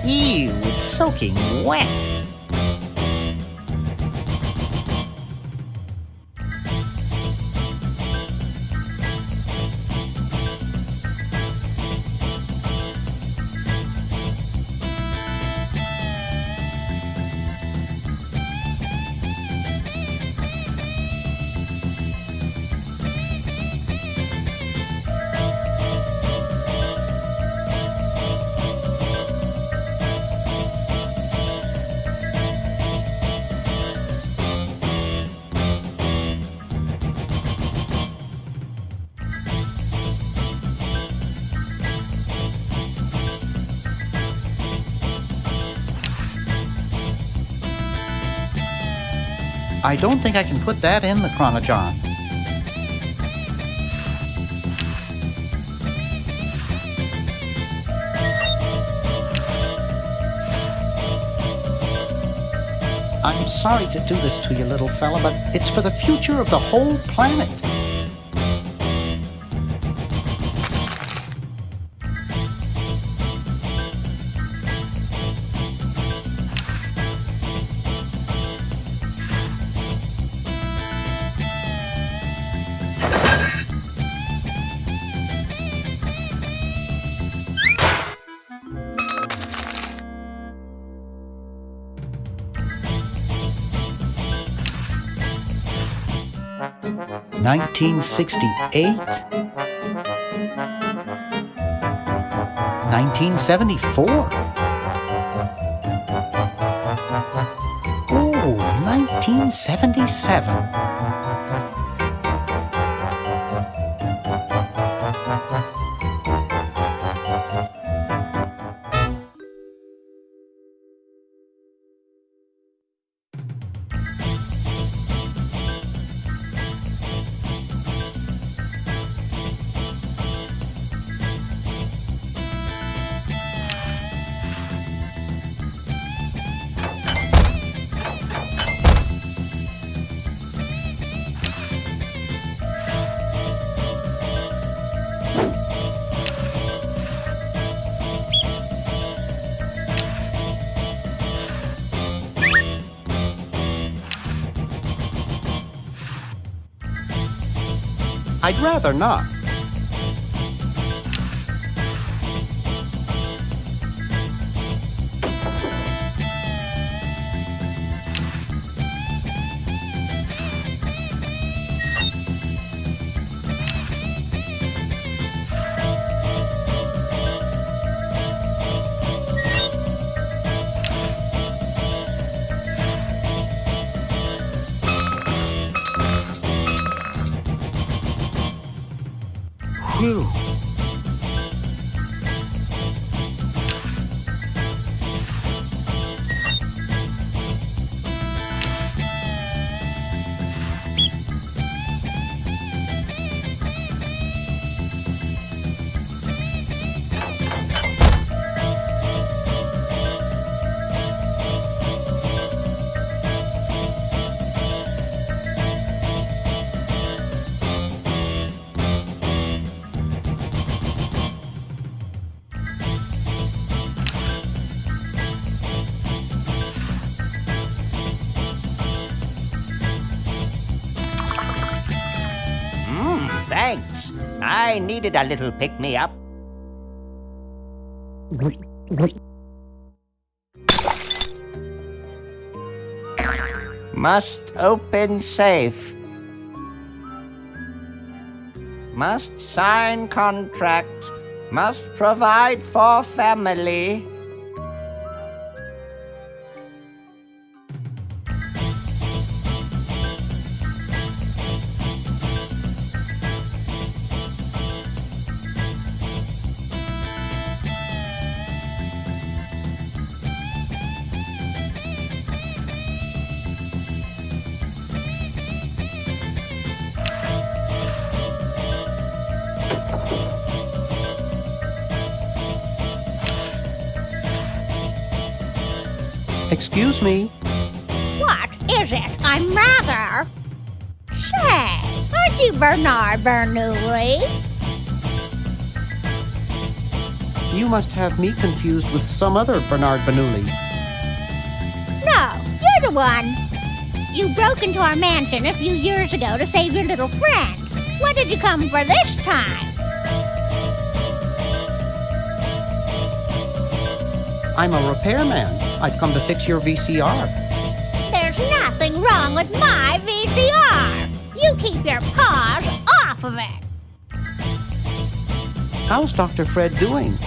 Ew, it's soaking wet. I don't think I can put that in the Chronojon. I'm sorry to do this to you, little fella, but it's for the future of the whole planet. $1968? $1974? Oh, 1977. I'd rather not. Phew. Thanks. I needed a little pick-me-up. Must open safe. Must sign contract. Must provide for family. Excuse me. What is it? I'm rather... Say, aren't you Bernard Bernoulli? You must have me confused with some other Bernard Bernoulli. No, you're the one. You broke into our mansion a few years ago to save your little friend. What did you come for this time? I'm a repairman. I've come to fix your VCR. There's nothing wrong with my VCR. You keep your paws off of it. How's Dr. Fred doing?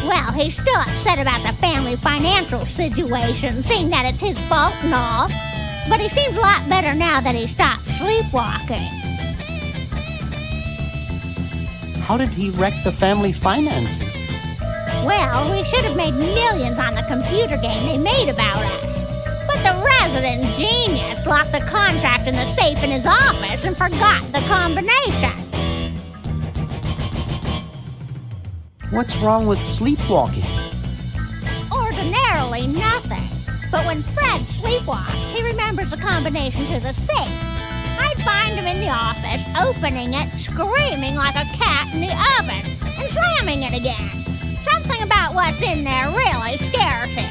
Well, he's still upset about the family financial situation, seeing that it's his fault and all. But he seems a lot better now that he stopped sleepwalking. How did he wreck the family finances? Well, we should have made millions on the computer game they made about us. But the resident genius locked the contract in the safe in his office and forgot the combination. What's wrong with sleepwalking? Ordinarily nothing. But when Fred sleepwalks, he remembers the combination to the safe. I'd find him in the office, opening it, screaming like a cat in the oven, and slamming it again. Something about what's in there really scares him.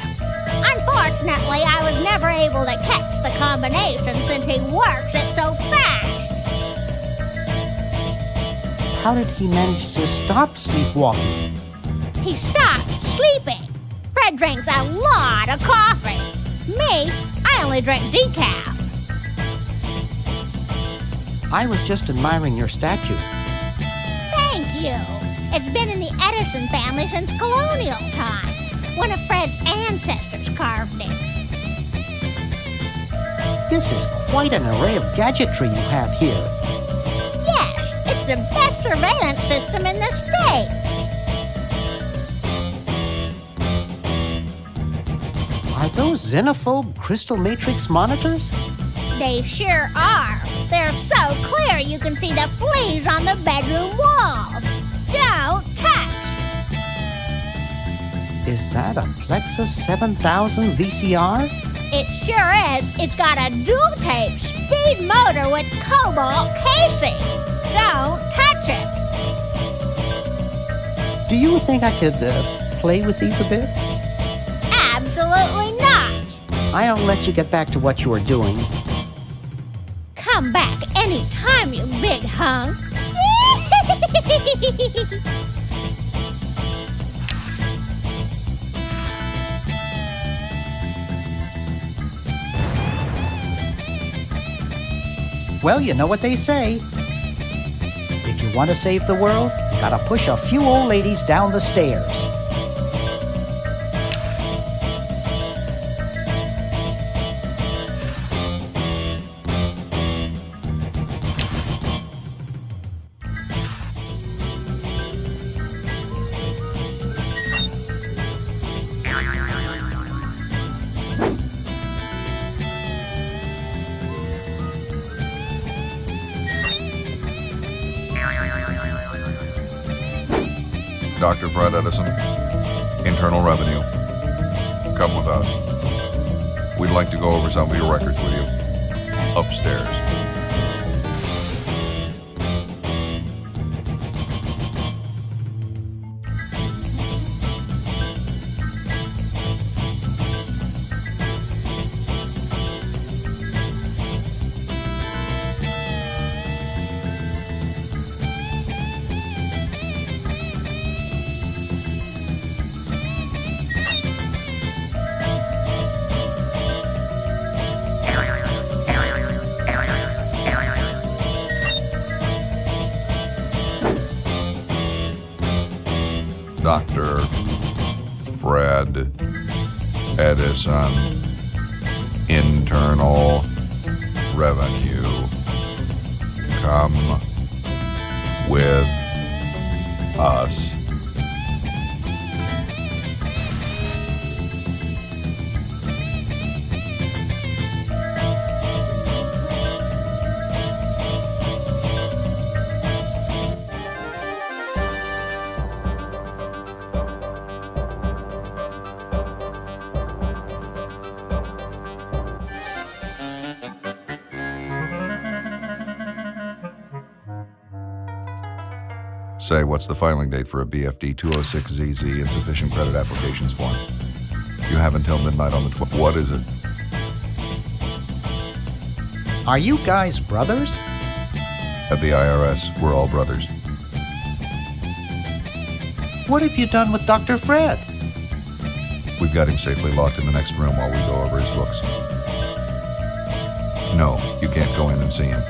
Unfortunately, I was never able to catch the combination since he works it so fast. How did he manage to stop sleepwalking? He stopped sleeping. Fred drinks a lot of coffee. Me, I only drink decaf. I was just admiring your statue. Thank you. It's been in the Edison family since colonial times. One of Fred's ancestors carved it. This is quite an array of gadgetry you have here. Yes, it's the best surveillance system in the state. Are those xenophobe crystal matrix monitors? They sure are. They're so clear you can see the fleas on the bedroom walls. Don't touch. Is that a Plexus 7000 VCR? It sure is. It's got a dual-tape speed motor with cobalt casing. Don't touch it. Do you think I could play with these a bit? Absolutely not. I'll let you get back to what you were doing. Come back anytime, you big hunk. Well, you know what they say. If you want to save the world, you gotta push a few old ladies down the stairs. Dr. Fred Edison, Internal Revenue. Come with us. We'd like to go over some of your records with you. Upstairs. Dr. Fred Edison, Internal Revenue. Come with us. Say, what's the filing date for a BFD 206ZZ insufficient credit applications form? You have until midnight on the 12th. What is it? Are you guys brothers? At the IRS, we're all brothers. What have you done with Dr. Fred? We've got him safely locked in the next room while we go over his books. No, you can't go in and see him.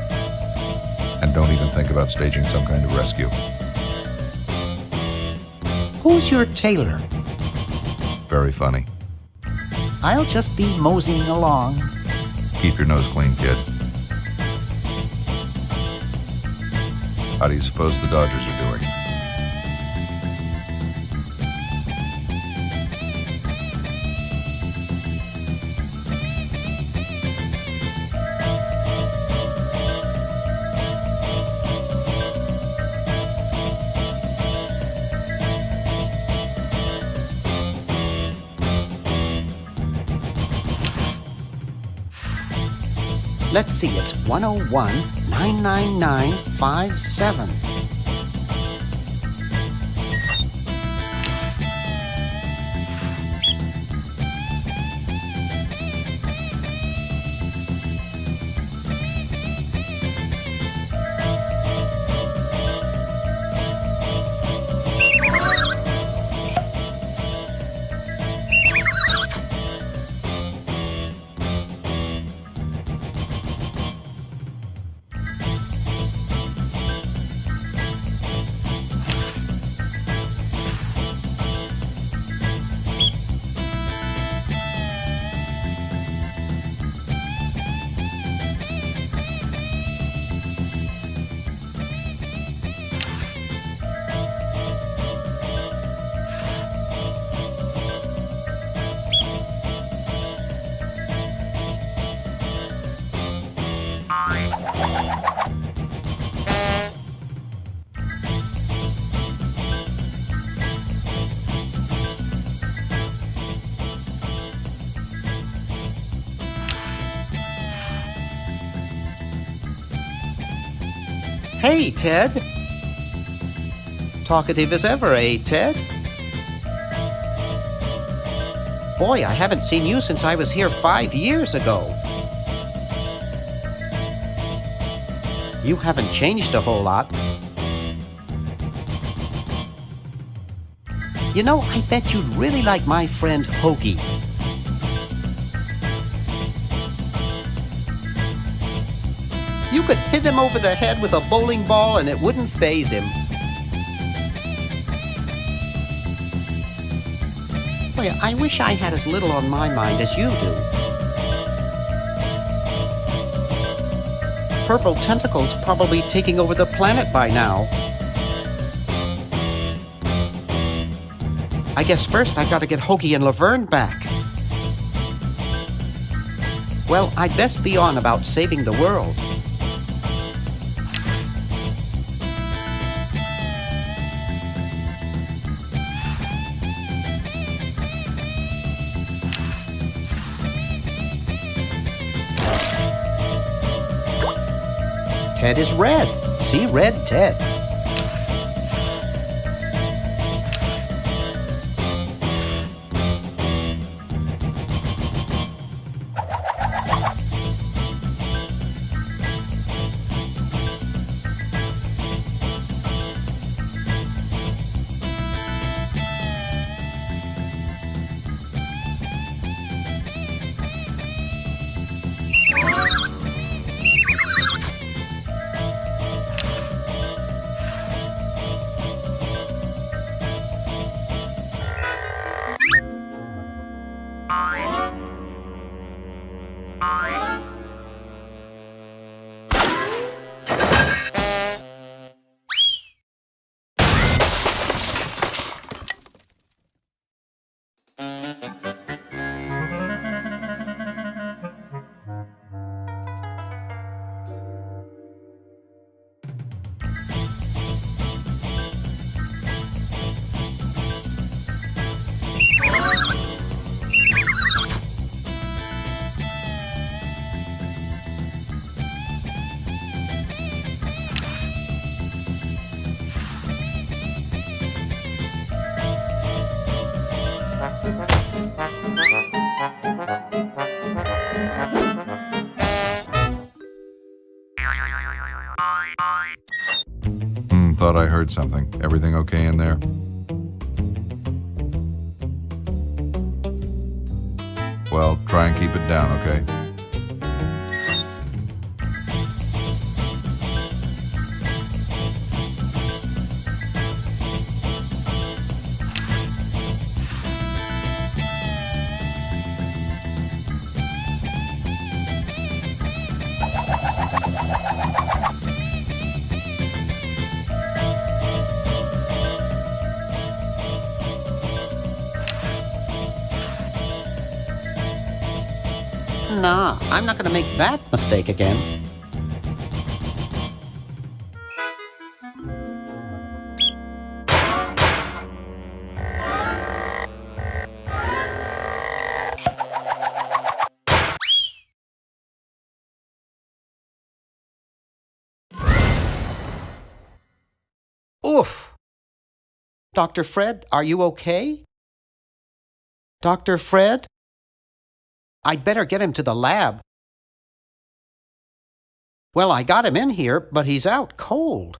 And don't even think about staging some kind of rescue. Who's your tailor? Very funny. I'll just be moseying along. Keep your nose clean, kid. How do you suppose the Dodgers are doing? Let's see, it's 101-999-57. Hey, Ted. Talkative as ever, eh, Ted? Boy, I haven't seen you since I was here 5 years ago. You haven't changed a whole lot. You know, I bet you'd really like my friend Hoagie. You could hit him over the head with a bowling ball and it wouldn't faze him. Boy, I wish I had as little on my mind as you do. Purple Tentacle's probably taking over the planet by now. I guess first I've got to get Hoagie and Laverne back. Well, I'd best be on about saving the world. Ted is red. See Red Ted. Thought I heard something. Everything okay in there? Well, try and keep it down, okay? Nah, I'm not going to make that mistake again. Oof! Dr. Fred, are you okay? Dr. Fred? I'd better get him to the lab. Well, I got him in here, but he's out cold.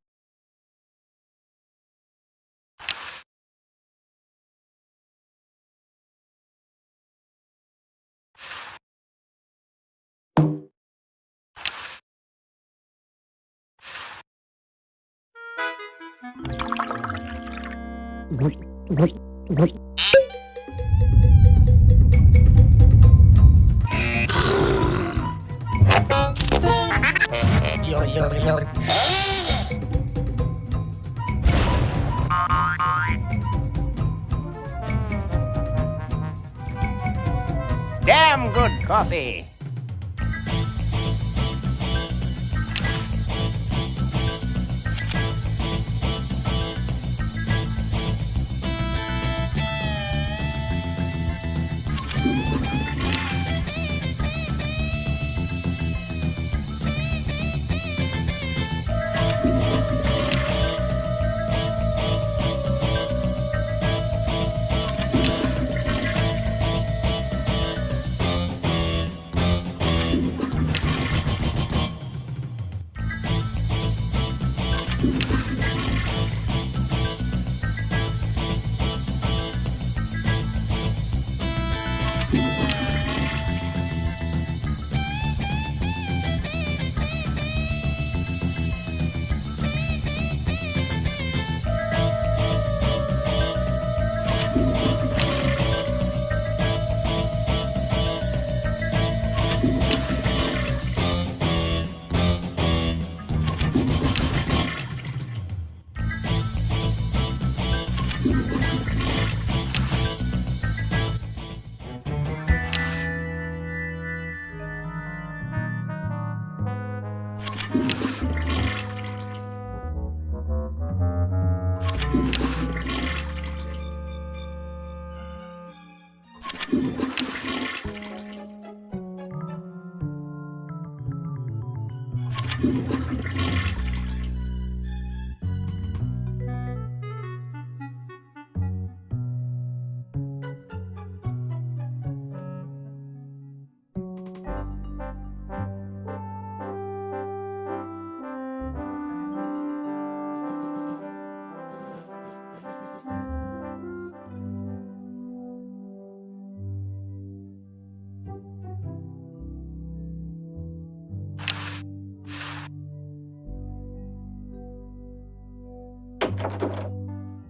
Damn good coffee.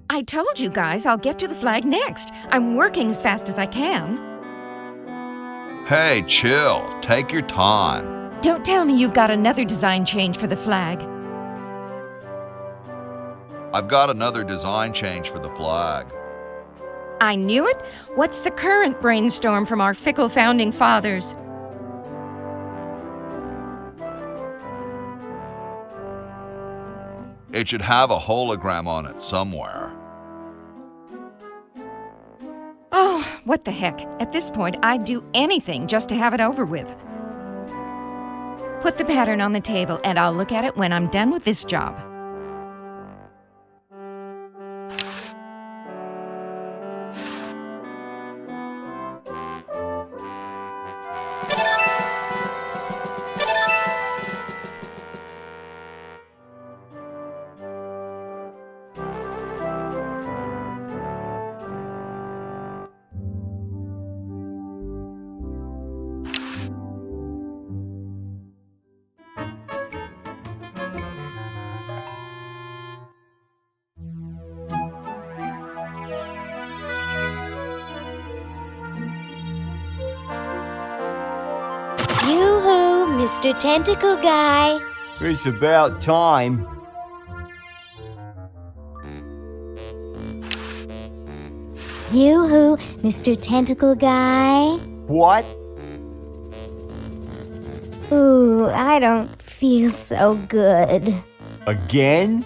I told you guys I'll get to the flag next. I'm working as fast as I can. Hey, chill. Take your time. Don't tell me you've got another design change for the flag. I've got another design change for the flag. I knew it. What's the current brainstorm from our fickle founding fathers? It should have a hologram on it somewhere. Oh, what the heck. At this point, I'd do anything just to have it over with. Put the pattern on the table, and I'll look at it when I'm done with this job. Yoo-hoo, Mr. Tentacle Guy. It's about time. Yoo-hoo, Mr. Tentacle Guy. What? Ooh, I don't feel so good. Again?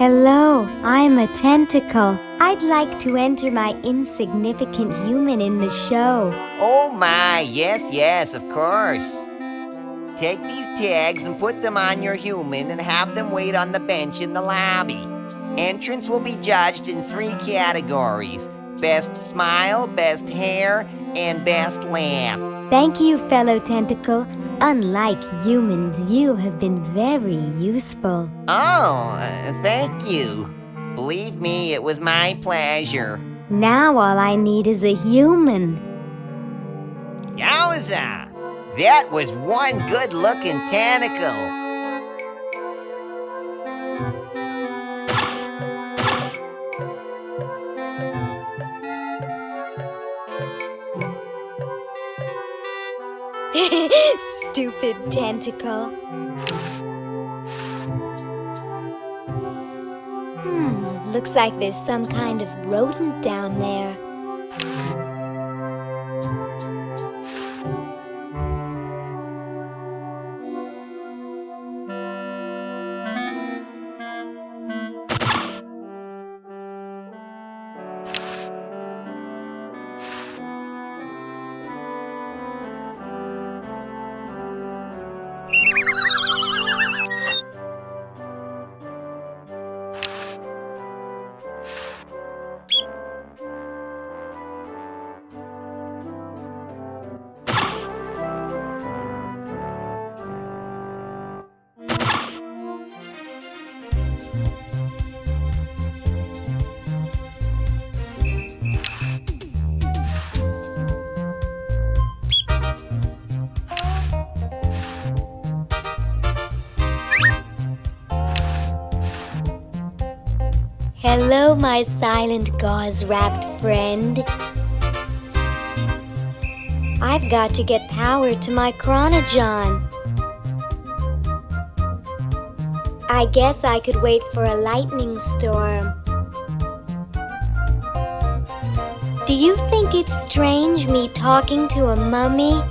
Hello, I'm a tentacle. I'd like to enter my insignificant human in the show. Oh my, yes, of course. Take these tags and put them on your human and have them wait on the bench in the lobby. Entrance will be judged in 3 categories: best smile, best hair, and best laugh. Thank you, fellow tentacle. Unlike humans, you have been very useful. Oh, thank you. Believe me, it was my pleasure. Now all I need is a human. Yowza! That was one good-looking tentacle. Stupid tentacle. Looks like there's some kind of rodent down there. Hello, my silent gauze-wrapped friend. I've got to get power to my chronogon. I guess I could wait for a lightning storm. Do you think it's strange me talking to a mummy?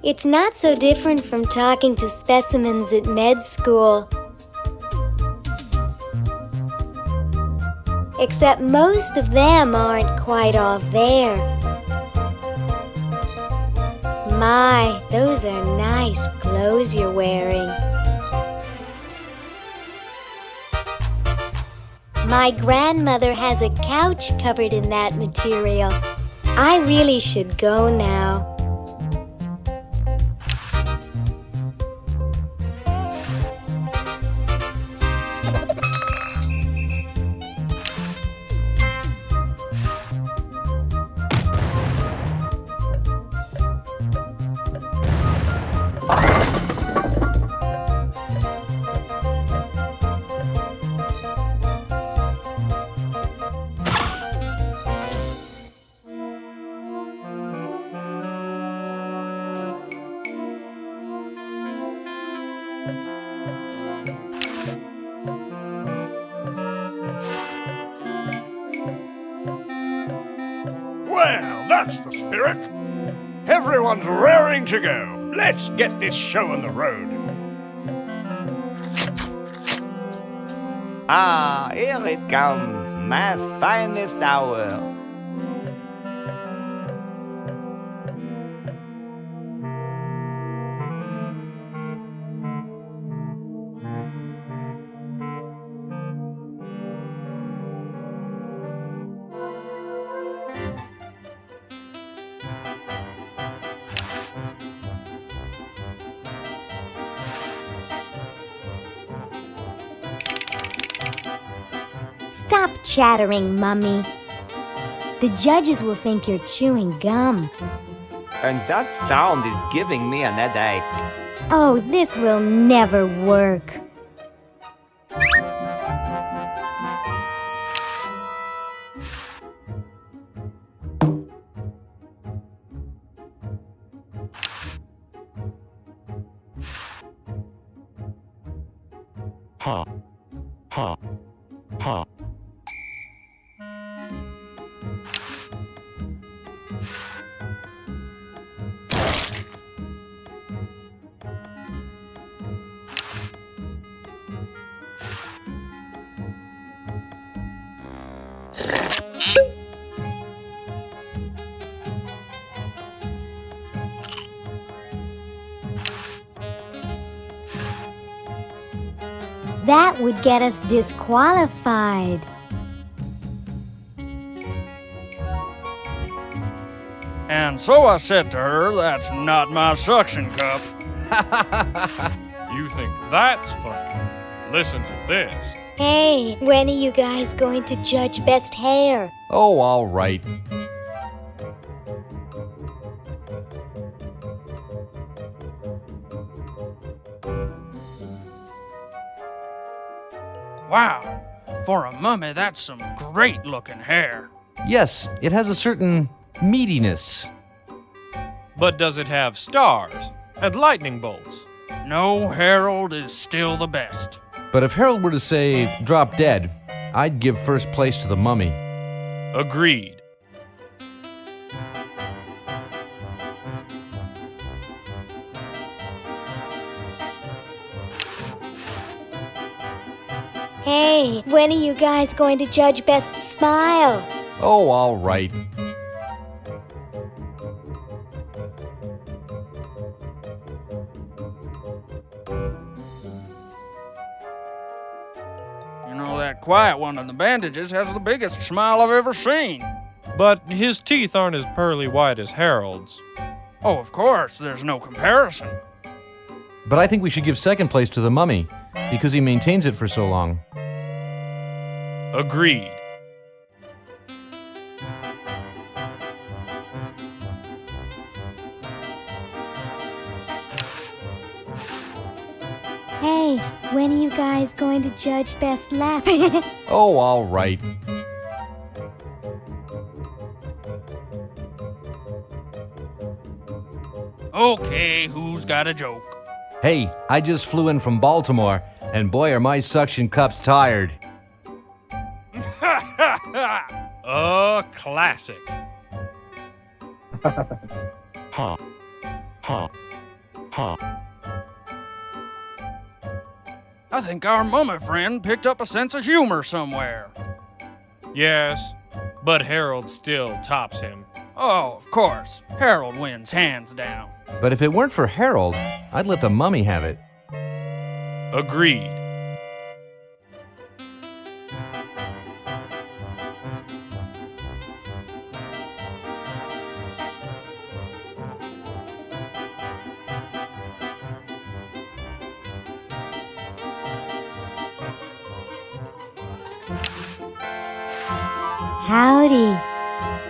It's not so different from talking to specimens at med school. Except most of them aren't quite all there. My, those are nice clothes you're wearing. My grandmother has a couch covered in that material. I really should go now. Well, that's the spirit. Everyone's raring to go. Let's get this show on the road. Ah, here it comes, my finest hour. Stop chattering, Mummy. The judges will think you're chewing gum. And that sound is giving me an headache. Oh, this will never work. Ha. Ha. Ha. That would get us disqualified. And so I said to her, that's not my suction cup. You think that's funny? Listen to this. Hey, when are you guys going to judge best hair? Oh, all right. Wow, for a mummy, that's some great-looking hair. Yes, it has a certain meatiness. But does it have stars and lightning bolts? No, Harold is still the best. But if Harold were to say, drop dead, I'd give first place to the mummy. Agreed. Hey, when are you guys going to judge best smile? Oh, all right. You know, that quiet one in the bandages has the biggest smile I've ever seen. But his teeth aren't as pearly white as Harold's. Oh, of course, there's no comparison. But I think we should give second place to the mummy, because he maintains it for so long. Agreed. Hey, when are you guys going to judge best laugh? Oh, all right. Okay, who's got a joke? Hey, I just flew in from Baltimore, and boy are my suction cups tired. A classic. Ha. Ha. Ha. I think our mummy friend picked up a sense of humor somewhere. Yes, but Harold still tops him. Oh, of course. Harold wins hands down. But if it weren't for Harold, I'd let the mummy have it. Agreed. Howdy.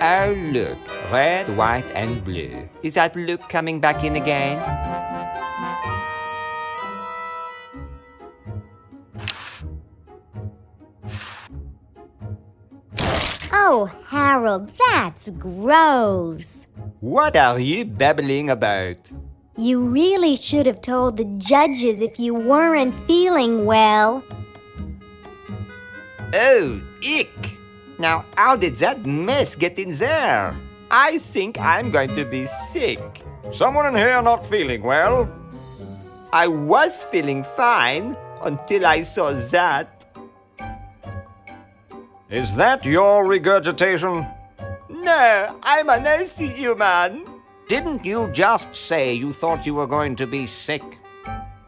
Oh, look. Red, white, and blue. Is that Luke coming back in again? Oh, Harold, that's gross. What are you babbling about? You really should have told the judges if you weren't feeling well. Oh, ick! Now, how did that mess get in there? I think I'm going to be sick. Someone in here not feeling well? I was feeling fine until I saw that. Is that your regurgitation? No, I'm an healthy human. Didn't you just say you thought you were going to be sick?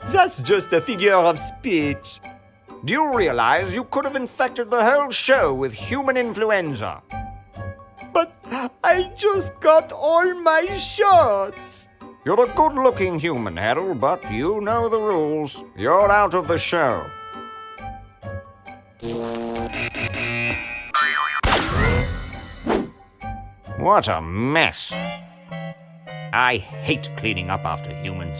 That's just a figure of speech. Do you realize you could have infected the whole show with human influenza? But I just got all my shots. You're a good-looking human, Harold, but you know the rules. You're out of the show. What a mess. I hate cleaning up after humans.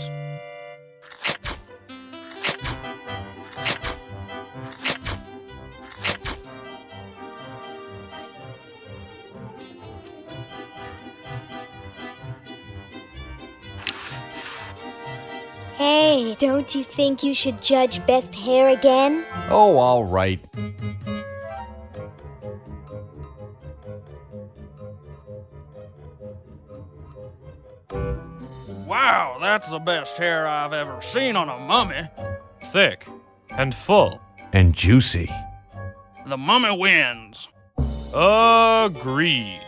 Hey, don't you think you should judge best hair again? Oh, all right. Wow, that's the best hair I've ever seen on a mummy. Thick and full. And juicy. The mummy wins. Agreed.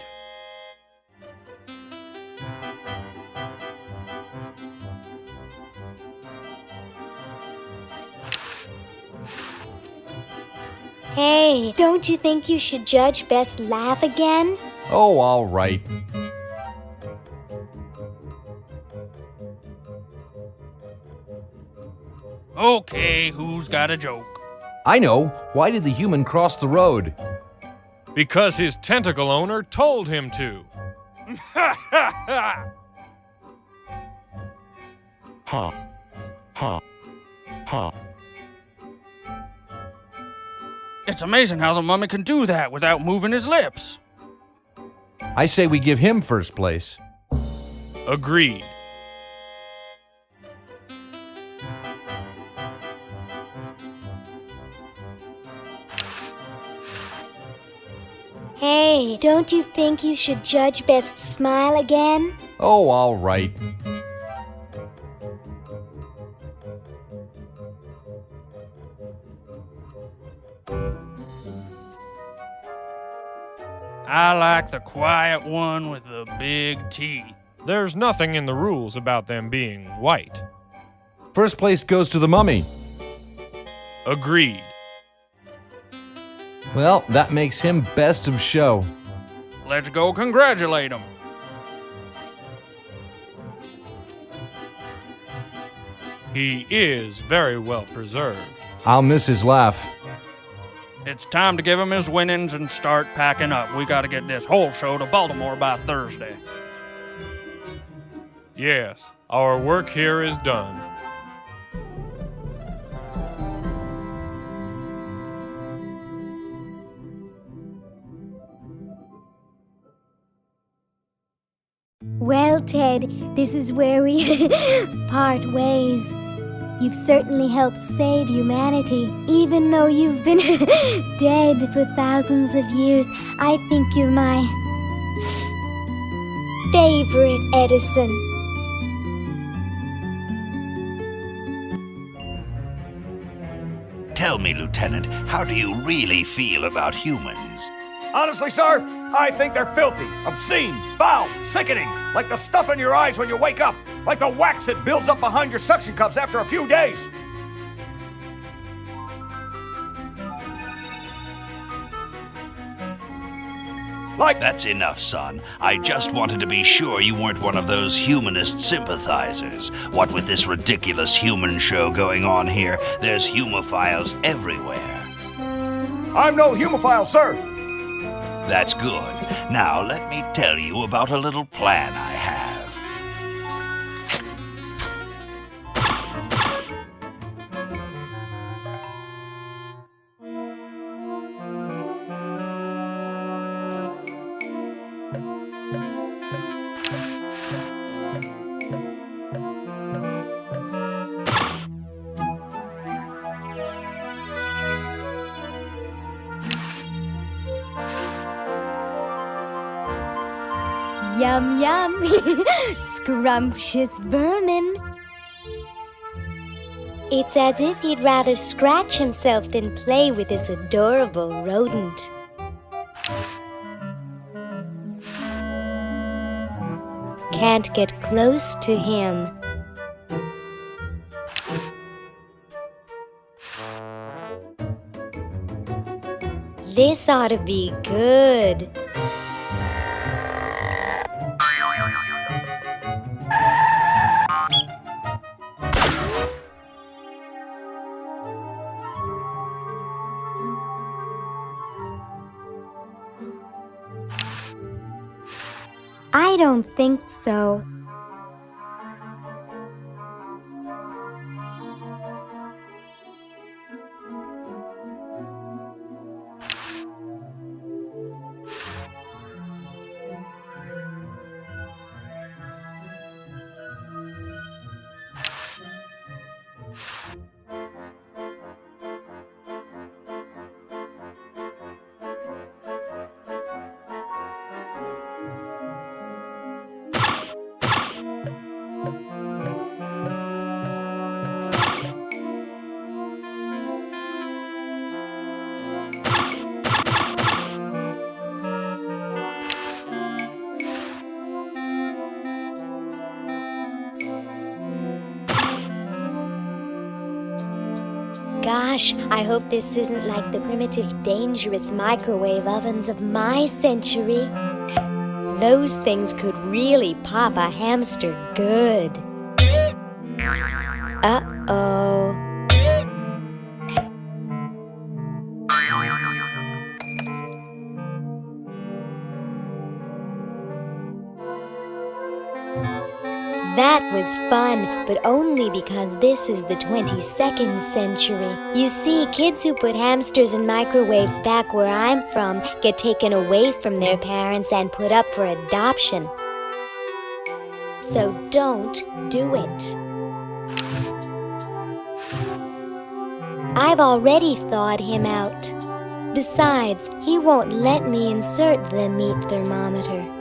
Hey, don't you think you should judge best laugh again? Oh, all right. Okay, who's got a joke? I know. Why did the human cross the road? Because his tentacle owner told him to. Ha. Ha. Ha. It's amazing how the mummy can do that without moving his lips. I say we give him first place. Agreed. Hey, don't you think you should judge best smile again? Oh, all right. I like the quiet one with the big teeth. There's nothing in the rules about them being white. First place goes to the mummy. Agreed. Well, that makes him best of show. Let's go congratulate him. He is very well preserved. I'll miss his laugh. It's time to give him his winnings and start packing up. We gotta get this whole show to Baltimore by Thursday. Yes, our work here is done. Well, Ted, this is where we part ways. You've certainly helped save humanity. Even though you've been dead for thousands of years, I think you're my favorite Edison. Tell me, Lieutenant, how do you really feel about humans? Honestly, sir, I think they're filthy, obscene, foul, sickening, like the stuff in your eyes when you wake up, like the wax that builds up behind your suction cups after a few days. That's enough, son. I just wanted to be sure you weren't one of those humanist sympathizers. What with this ridiculous human show going on here, there's humophiles everywhere. I'm no humophile, sir. That's good. Now let me tell you about a little plan I have. Yum, yum. Scrumptious vermin. It's as if he'd rather scratch himself than play with this adorable rodent. Can't get close to him. This ought to be good. I don't think so. gosh, I hope this isn't like the primitive, dangerous microwave ovens of my century. Those things could really pop a hamster good. Uh-oh. That was fun, but only because this is the 22nd century. You see, kids who put hamsters in microwaves back where I'm from get taken away from their parents and put up for adoption. So don't do it. I've already thawed him out. Besides, he won't let me insert the meat thermometer.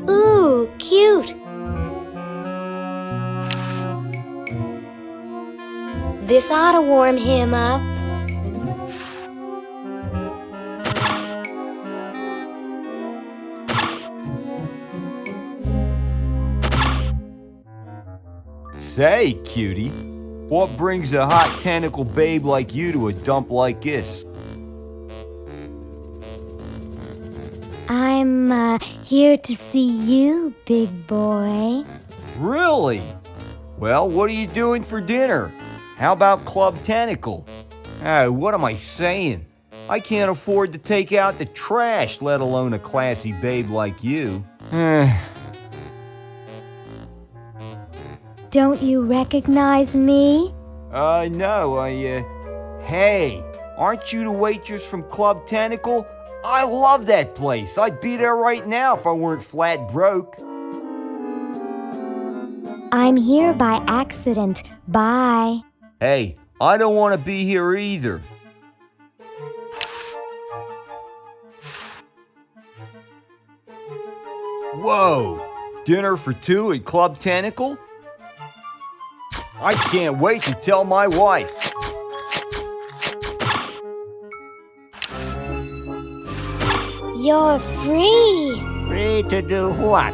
Ooh, cute! This ought to warm him up. Say, cutie, what brings a hot tentacle babe like you to a dump like this? I'm, here to see you, big boy. Really? Well, what are you doing for dinner? How about Club Tentacle? What am I saying? I can't afford to take out the trash, let alone a classy babe like you. Don't you recognize me? No, Hey, aren't you the waitress from Club Tentacle? I love that place. I'd be there right now if I weren't flat broke. I'm here by accident. Bye. Hey, I don't want to be here either. Whoa! Dinner for two at Club Tentacle? I can't wait to tell my wife. You're free. Free to do what?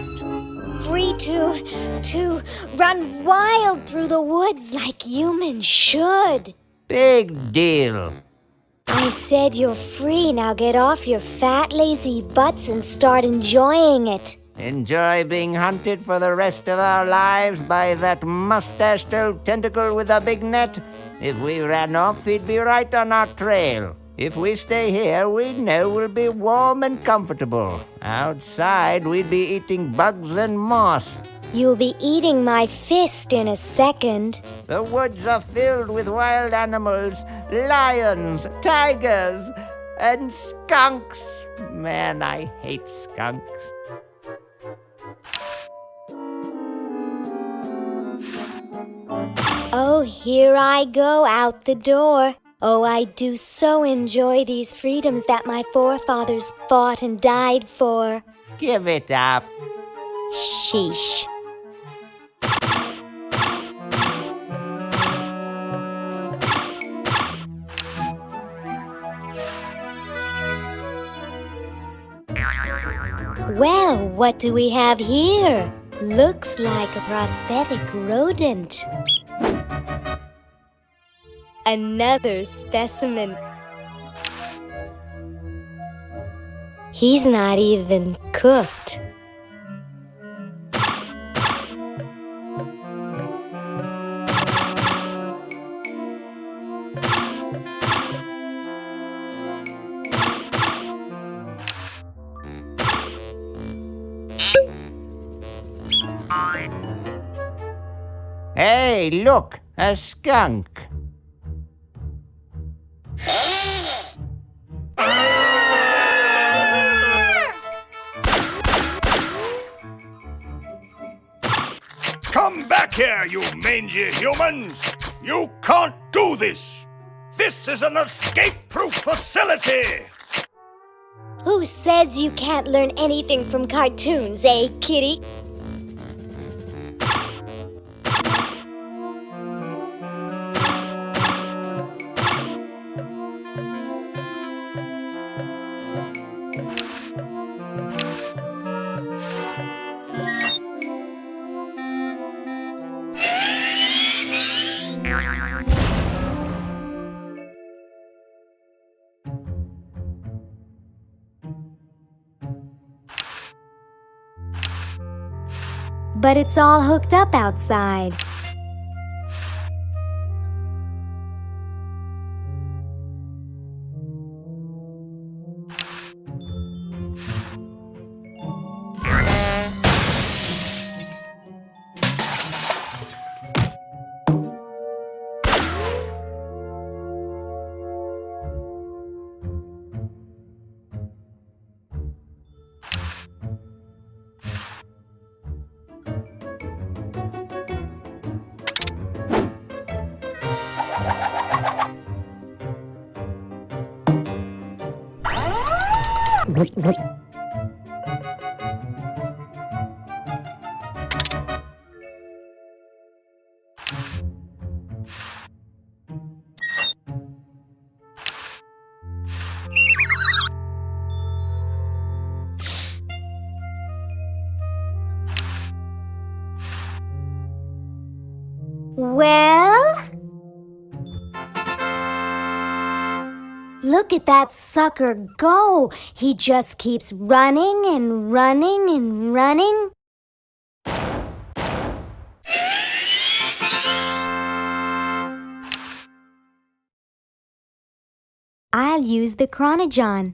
Free to run wild through the woods like humans should. Big deal. I said you're free. Now get off your fat, lazy butts and start enjoying it. Enjoy being hunted for the rest of our lives by that mustached old tentacle with a big net? If we ran off, he'd be right on our trail. If we stay here, we know we'll be warm and comfortable. Outside, we'd be eating bugs and moss. You'll be eating my fist in a second. The woods are filled with wild animals, lions, tigers, and skunks. Man, I hate skunks. Oh, here I go out the door. Oh, I do so enjoy these freedoms that my forefathers fought and died for. Give it up. Sheesh. Well, what do we have here? Looks like a prosthetic rodent. Another specimen. He's not even cooked. Hey, look, a skunk. Come back here, you mangy humans! You can't do this! This is an escape-proof facility! Who says you can't learn anything from cartoons, eh, kitty? But it's all hooked up outside. Well? Look at that sucker go. He just keeps running and running and running. I'll use the chronogon.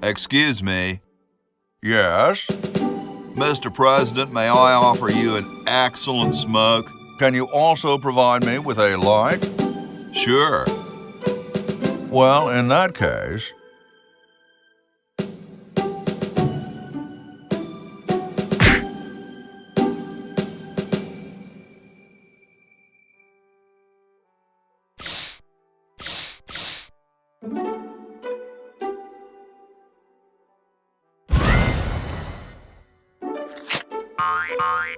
Excuse me. Yes? Mr. President, may I offer you an excellent smoke? Can you also provide me with a light? Sure. Well, in that case...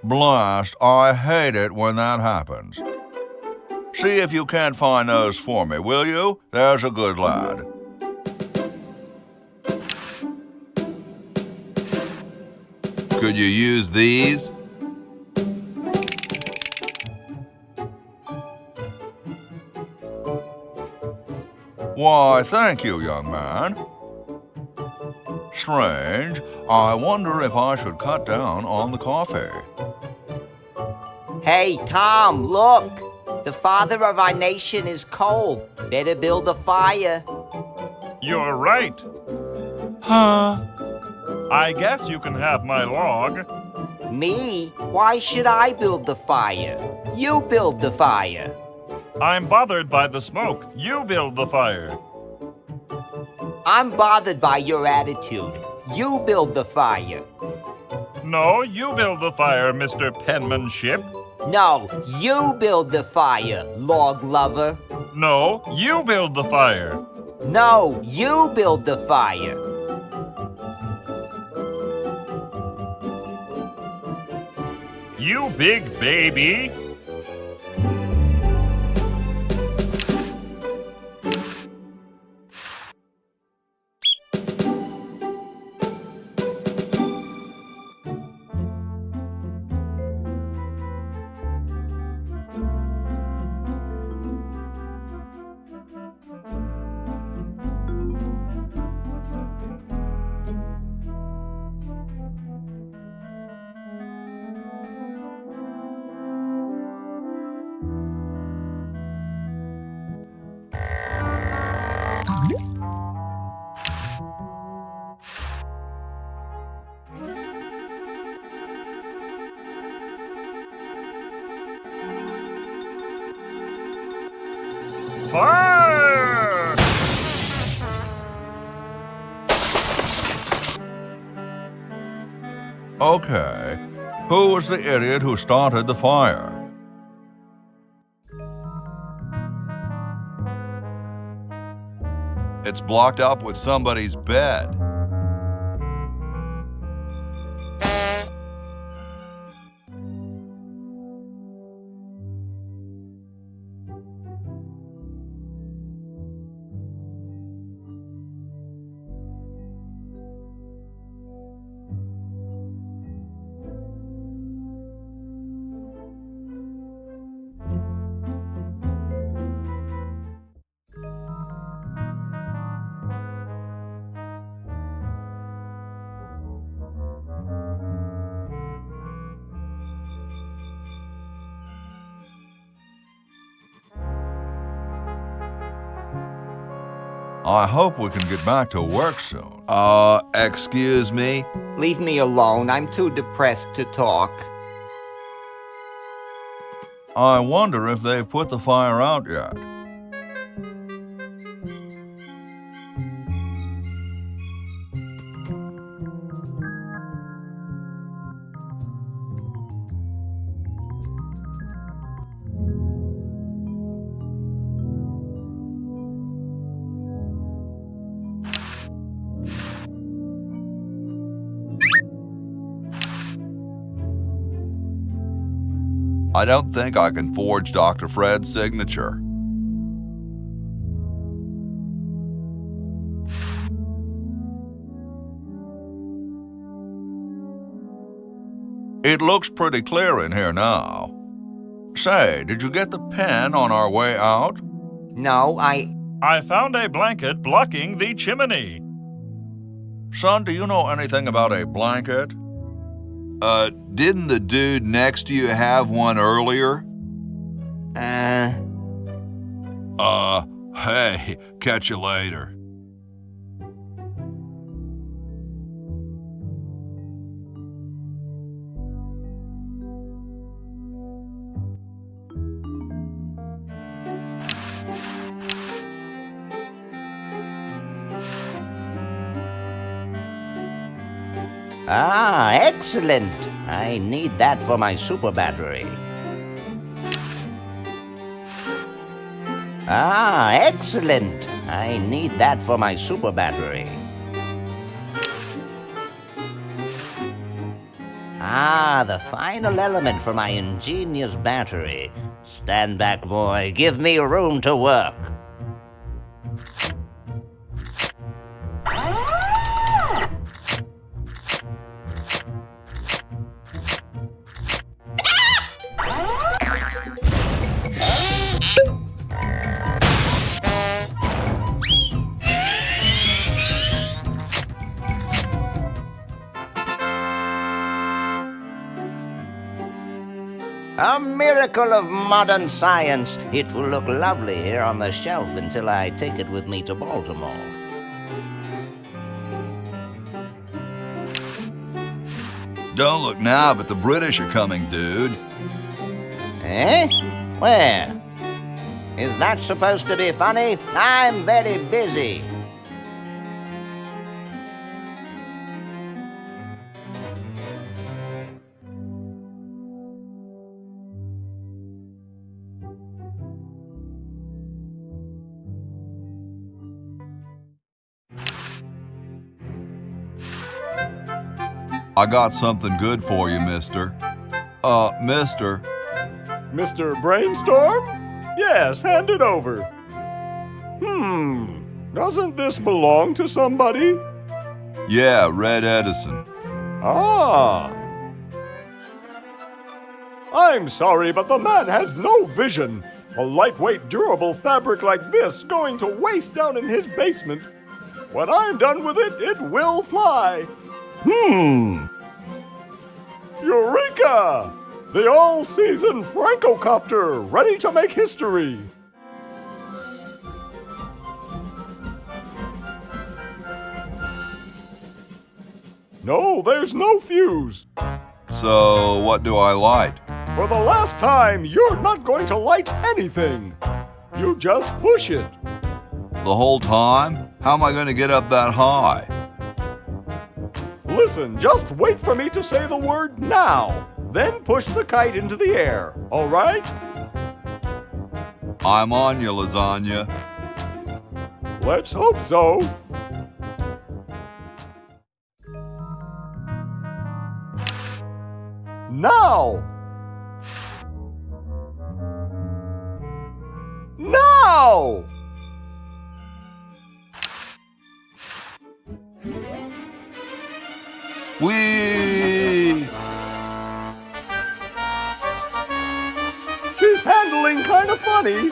Blast, I hate it when that happens. See if you can't find those for me, will you? There's a good lad. Could you use these? Why, thank you, young man. Strange. I wonder if I should cut down on the coffee. Hey, Tom, look! The father of our nation is cold. Better build a fire. You're right. Huh? I guess you can have my log. Me? Why should I build the fire? You build the fire. I'm bothered by the smoke. You build the fire. I'm bothered by your attitude. You build the fire. No, you build the fire, Mr. Penmanship. No, you build the fire, log lover. No, you build the fire. No, you build the fire. You big baby. Fire! Okay. Who was the idiot who started the fire? It's blocked up with somebody's bed. I hope we can get back to work soon. Excuse me? Leave me alone. I'm too depressed to talk. I wonder if they've put the fire out yet. I don't think I can forge Dr. Fred's signature. It looks pretty clear in here now. Say, did you get the pen on our way out? No, I found a blanket blocking the chimney. Son, do you know anything about a blanket? Didn't the dude next to you have one earlier? Hey, catch you later. Ah, excellent. I need that for my super battery. Ah, excellent. I need that for my super battery. Ah, the final element for my ingenious battery. Stand back, boy. Give me room to work. A miracle of modern science. It will look lovely here on the shelf until I take it with me to Baltimore. Don't look now, but the British are coming, dude. Eh? Where? Is that supposed to be funny? I'm very busy. I got something good for you, mister. Mister. Mr. Brainstorm? Yes, hand it over. Doesn't this belong to somebody? Yeah, Red Edison. Ah. I'm sorry, but the man has no vision. A lightweight, durable fabric like this going to waste down in his basement. When I'm done with it, it will fly. Eureka! The all-season Francocopter, ready to make history. No, there's no fuse. So, what do I light? For the last time, you're not going to light anything. You just push it. The whole time? How am I going to get up that high? Listen, just wait for me to say the word now. Then push the kite into the air, all right? I'm on you, lasagna. Let's hope so. Now! Now! Whee! She's handling kind of funny.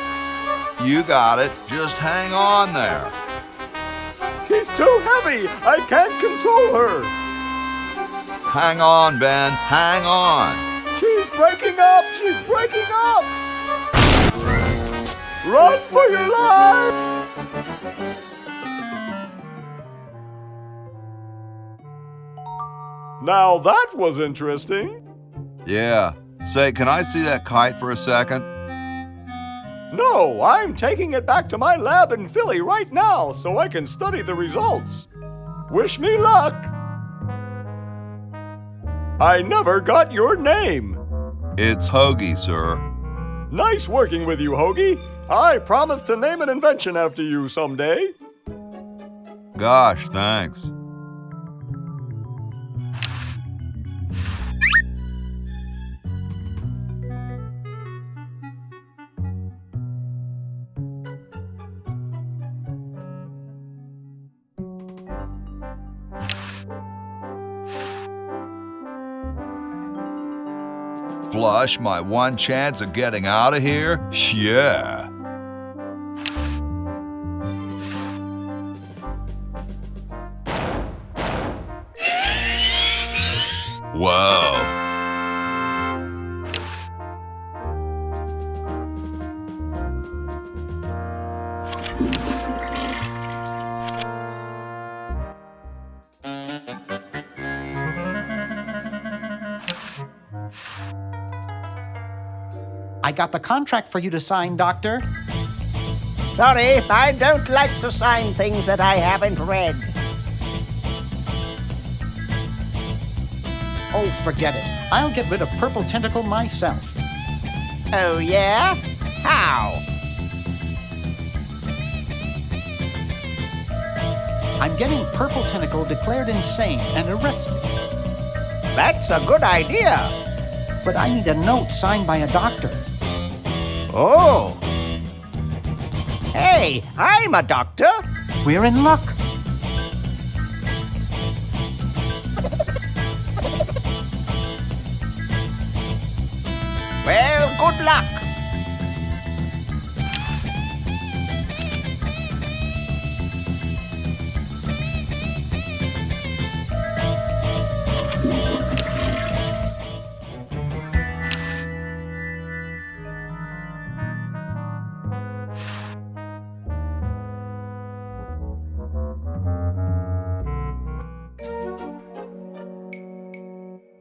You got it. Just hang on there. She's too heavy. I can't control her. Hang on, Ben. Hang on. She's breaking up. She's breaking up. Run for your life. Now that was interesting. Yeah. Say, can I see that kite for a second? No, I'm taking it back to my lab in Philly right now so I can study the results. Wish me luck. I never got your name. It's Hoagie, sir. Nice working with you, Hoagie. I promise to name an invention after you someday. Gosh, thanks. Flush, my one chance of getting out of here? Yeah. Whoa. I got the contract for you to sign, Doctor. Sorry, I don't like to sign things that I haven't read. Oh, forget it. I'll get rid of Purple Tentacle myself. Oh, yeah? How? I'm getting Purple Tentacle declared insane and arrested. That's a good idea. But I need a note signed by a doctor. Oh. Hey, I'm a doctor. We're in luck. Well, good luck.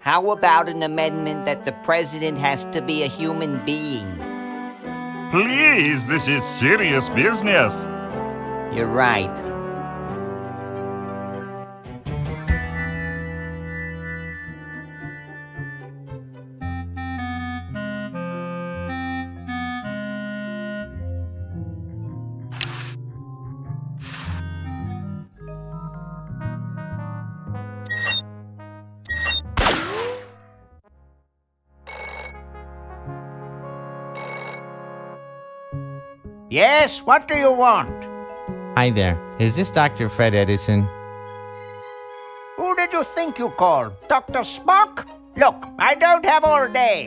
How about an amendment that the president has to be a human being? Please, this is serious business. You're right. Yes, what do you want? Hi there. Is this Dr. Fred Edison? Who did you think you called? Dr. Spock? Look, I don't have all day.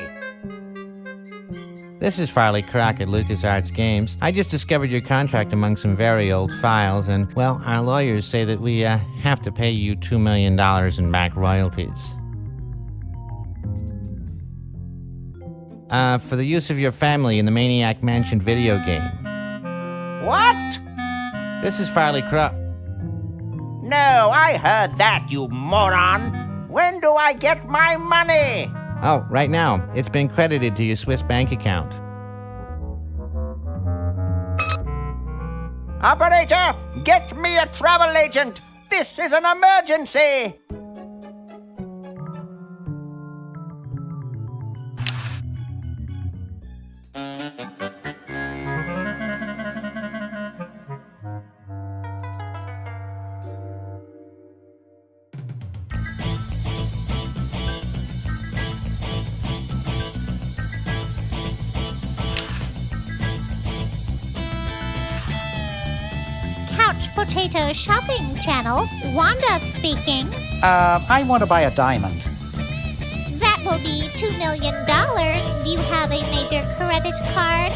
This is Farley Crock at LucasArts Games. I just discovered your contract among some very old files, and, well, our lawyers say that we have to pay you $2 million in back royalties. For the use of your family in the Maniac Mansion video game. What? This is Farley Crock. No, I heard that, you moron. When do I get my money? Oh, right now. It's been credited to your Swiss bank account. Operator, get me a travel agent. This is an emergency. Couch Potato Shopping Channel. Wanda speaking. I want to buy a diamond. That will be $2 million. Do you have a major credit card?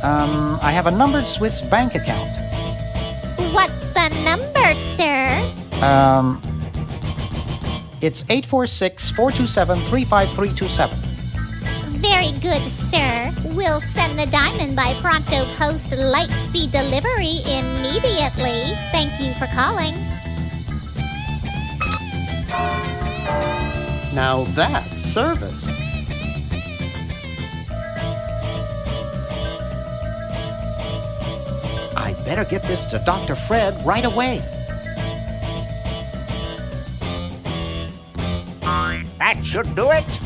I have a numbered Swiss bank account. What's the number, sir? It's 846-427-35327. Very good, sir. We'll send the diamond by Pronto Post Lightspeed Delivery immediately. Thank you for calling. Now that's service. I better get this to Dr. Fred right away. That should do it.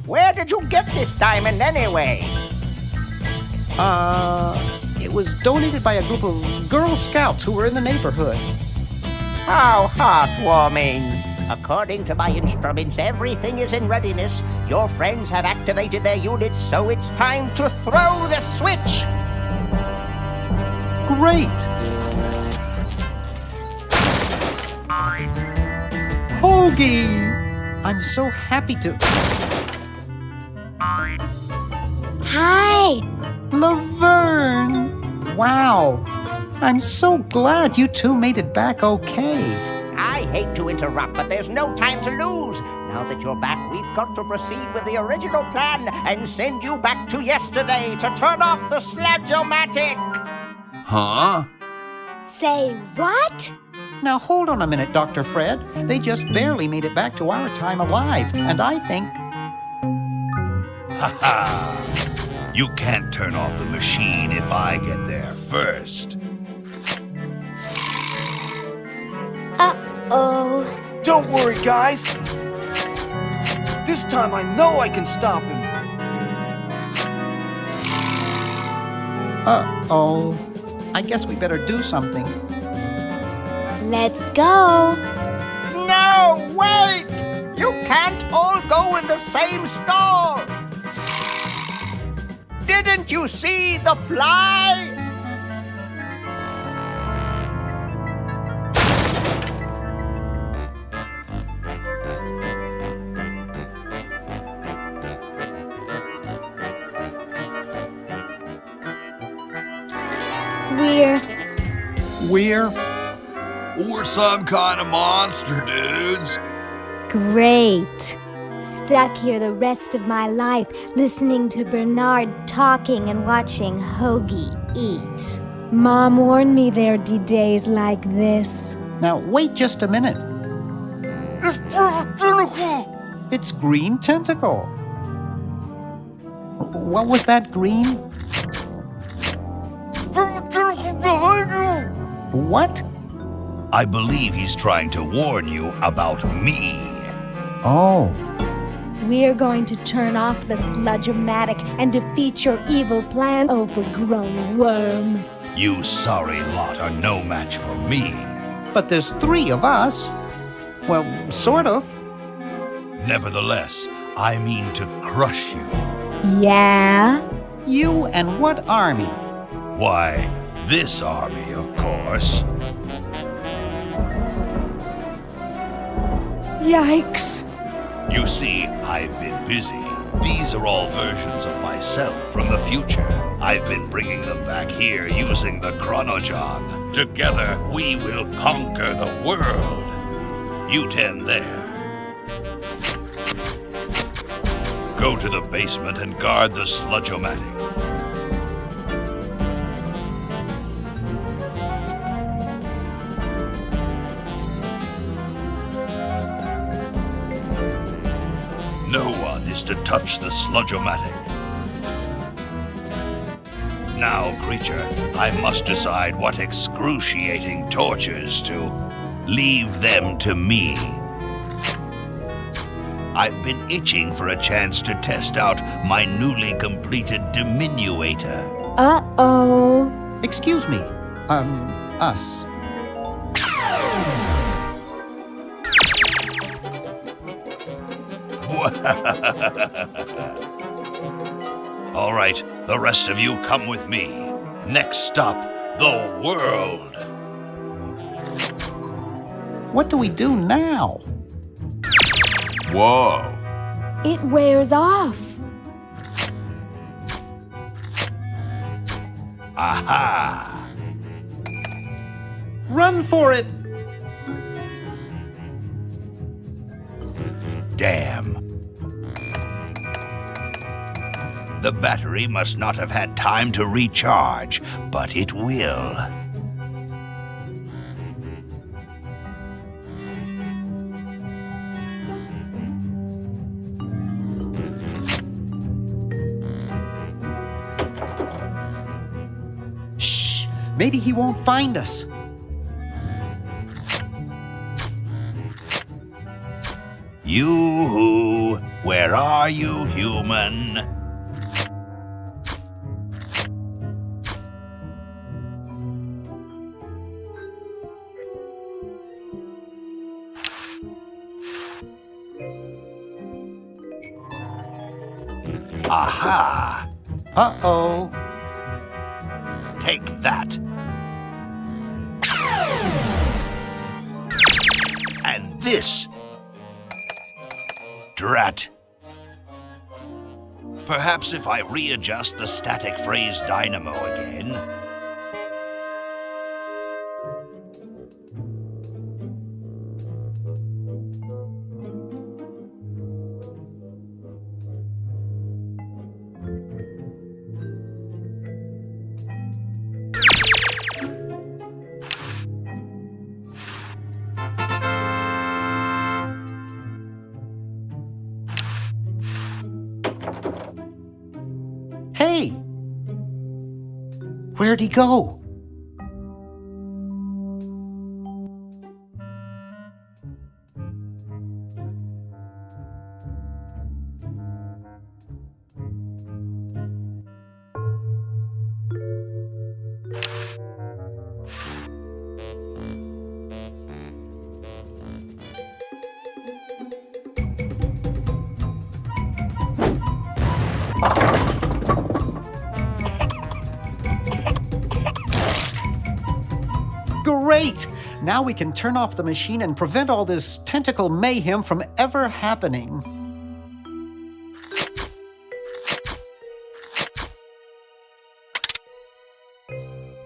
Where did you get this diamond anyway? It was donated by a group of Girl Scouts who were in the neighborhood. How heartwarming. According to my instruments, everything is in readiness. Your friends have activated their units, so it's time to throw the switch. Great! Hoagie! I'm so happy to... Hi! Laverne! Wow! I'm so glad you two made it back okay. I hate to interrupt, but there's no time to lose. Now that you're back, we've got to proceed with the original plan and send you back to yesterday to turn off the Sludge-O-Matic. Huh? Say what? Now hold on a minute, Dr. Fred. They just barely made it back to our time alive, and I think... Ha ha! You can't turn off the machine if I get there first. Uh-oh. Don't worry, guys. This time I know I can stop him. Uh-oh. I guess we better do something. Let's go. No, wait! You can't all go in the same stall. Didn't you see the fly? We're some kind of monster, dudes. Great. Stuck here the rest of my life, listening to Bernard talking and watching Hoagie eat. Mom warned me there'd be days like this. Now, wait just a minute. It's Perfect Tentacle! It's Green Tentacle. What was that, Green? Perfect Tentacle behind you! What? I believe he's trying to warn you about me. Oh. We're going to turn off the Sludge-O-Matic and defeat your evil plan, overgrown worm. You sorry lot are no match for me. But there's 3 of us. Well, sort of. Nevertheless, I mean to crush you. Yeah? You and what army? Why, this army, of course. Yikes. You see, I've been busy. These are all versions of myself from the future. I've been bringing them back here using the Chronojon. Together, we will conquer the world. You 10 there. Go to the basement and guard the Sludge-O-Matic. No one is to touch the Sludge-O-Matic. Now, creature, I must decide what excruciating tortures to leave them to me. I've been itching for a chance to test out my newly completed diminuator. Uh-oh. Excuse me. Us. All right, the rest of you come with me. Next stop, The world. What do we do now? Whoa. It wears off. Aha! Run for it! Damn. The battery must not have had time to recharge, but it will. Shh! Maybe he won't find us. Yoo-hoo! Where are you, human? Aha! Uh-oh. Take that. And this. Drat. Perhaps if I readjust the static phrase dynamo again. Hey! Where'd he go? Great! Now we can turn off the machine and prevent all this tentacle mayhem from ever happening.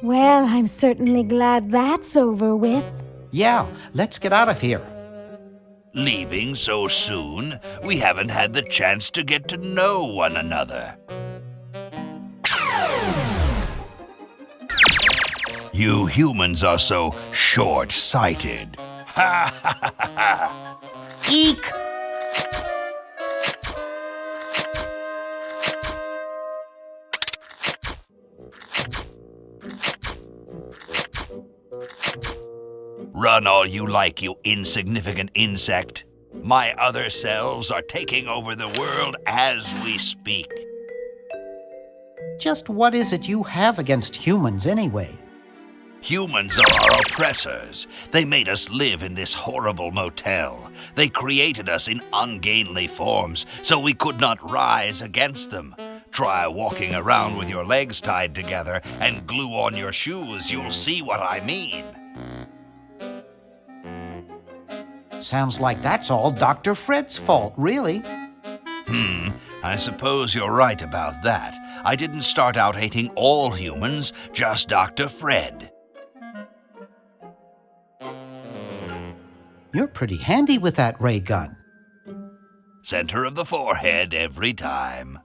Well, I'm certainly glad that's over with. Yeah, let's get out of here. Leaving so soon? We haven't had the chance to get to know one another. You humans are so short-sighted. Ha ha ha ha! Eek! Run all you like, you insignificant insect. My other selves are taking over the world as we speak. Just what is it you have against humans anyway? Humans are our oppressors. They made us live in this horrible motel. They created us in ungainly forms so we could not rise against them. Try walking around with your legs tied together and glue on your shoes. You'll see what I mean. Sounds like that's all Dr. Fred's fault, really. I suppose you're right about that. I didn't start out hating all humans, just Dr. Fred. You're pretty handy with that ray gun. Center of the forehead every time.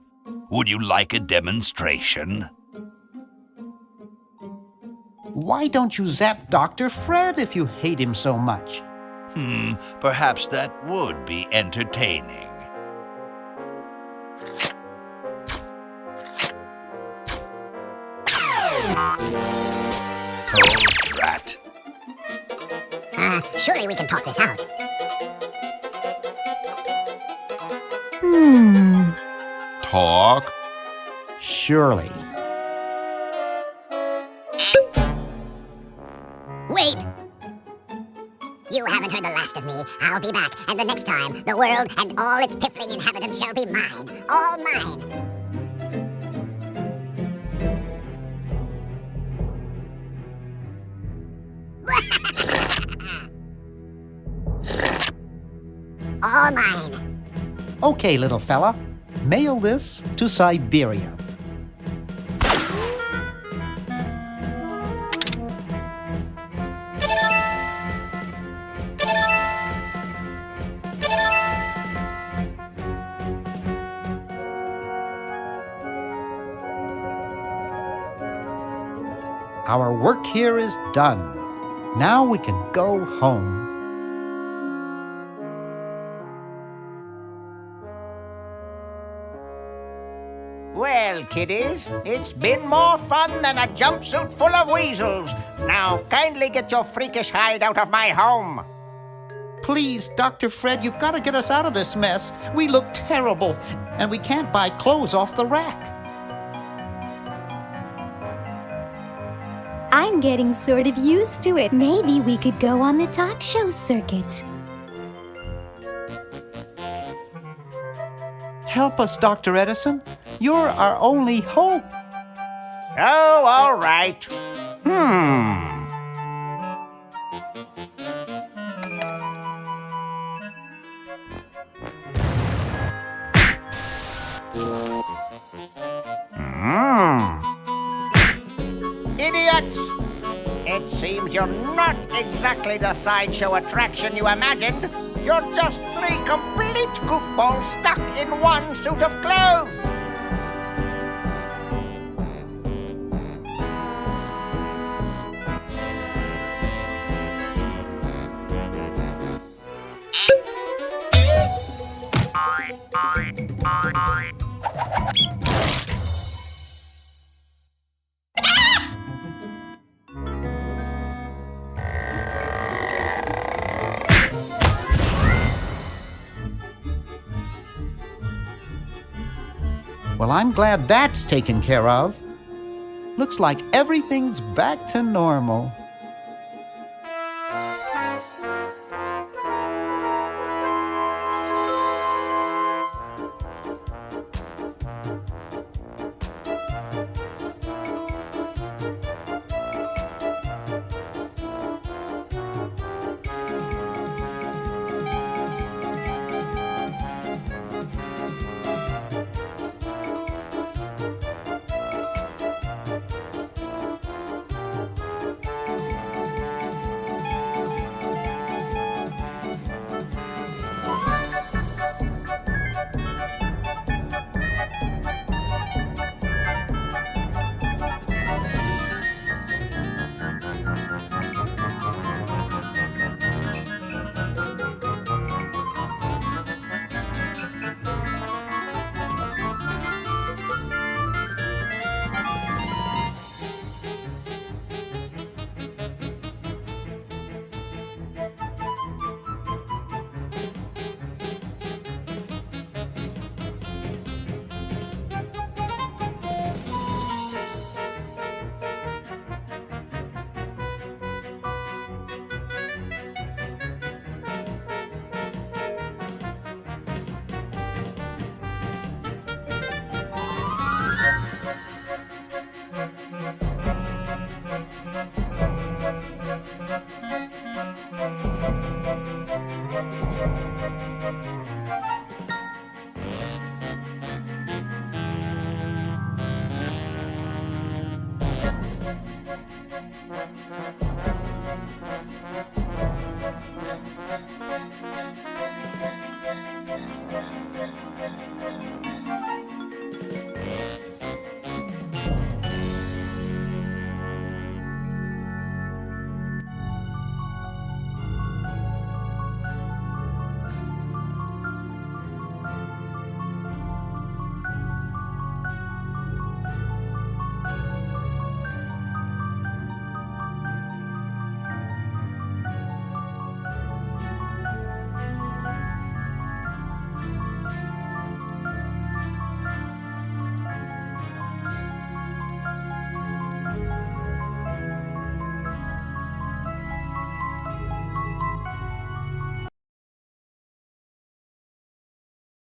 Would you like a demonstration? Why don't you zap Dr. Fred if you hate him so much? Perhaps that would be entertaining. Oh, drat. Surely we can talk this out. Talk? Surely. Wait! You haven't heard the last of me. I'll be back, and the next time, the world and all its piffling inhabitants shall be mine. All mine. All mine. Okay, little fella. Mail this to Siberia. Our work here is done. Now we can go home. Well, kiddies, it's been more fun than a jumpsuit full of weasels. Now, kindly get your freakish hide out of my home. Please, Dr. Fred, you've got to get us out of this mess. We look terrible, and we can't buy clothes off the rack. I'm getting sort of used to it. Maybe we could go on the talk show circuit. Help us, Dr. Edison. You're our only hope. Oh, all right. Idiots! It seems you're not exactly the sideshow attraction you imagined. You're just three complete goofballs stuck in one suit of clothes. Well, I'm glad that's taken care of. Looks like everything's back to normal.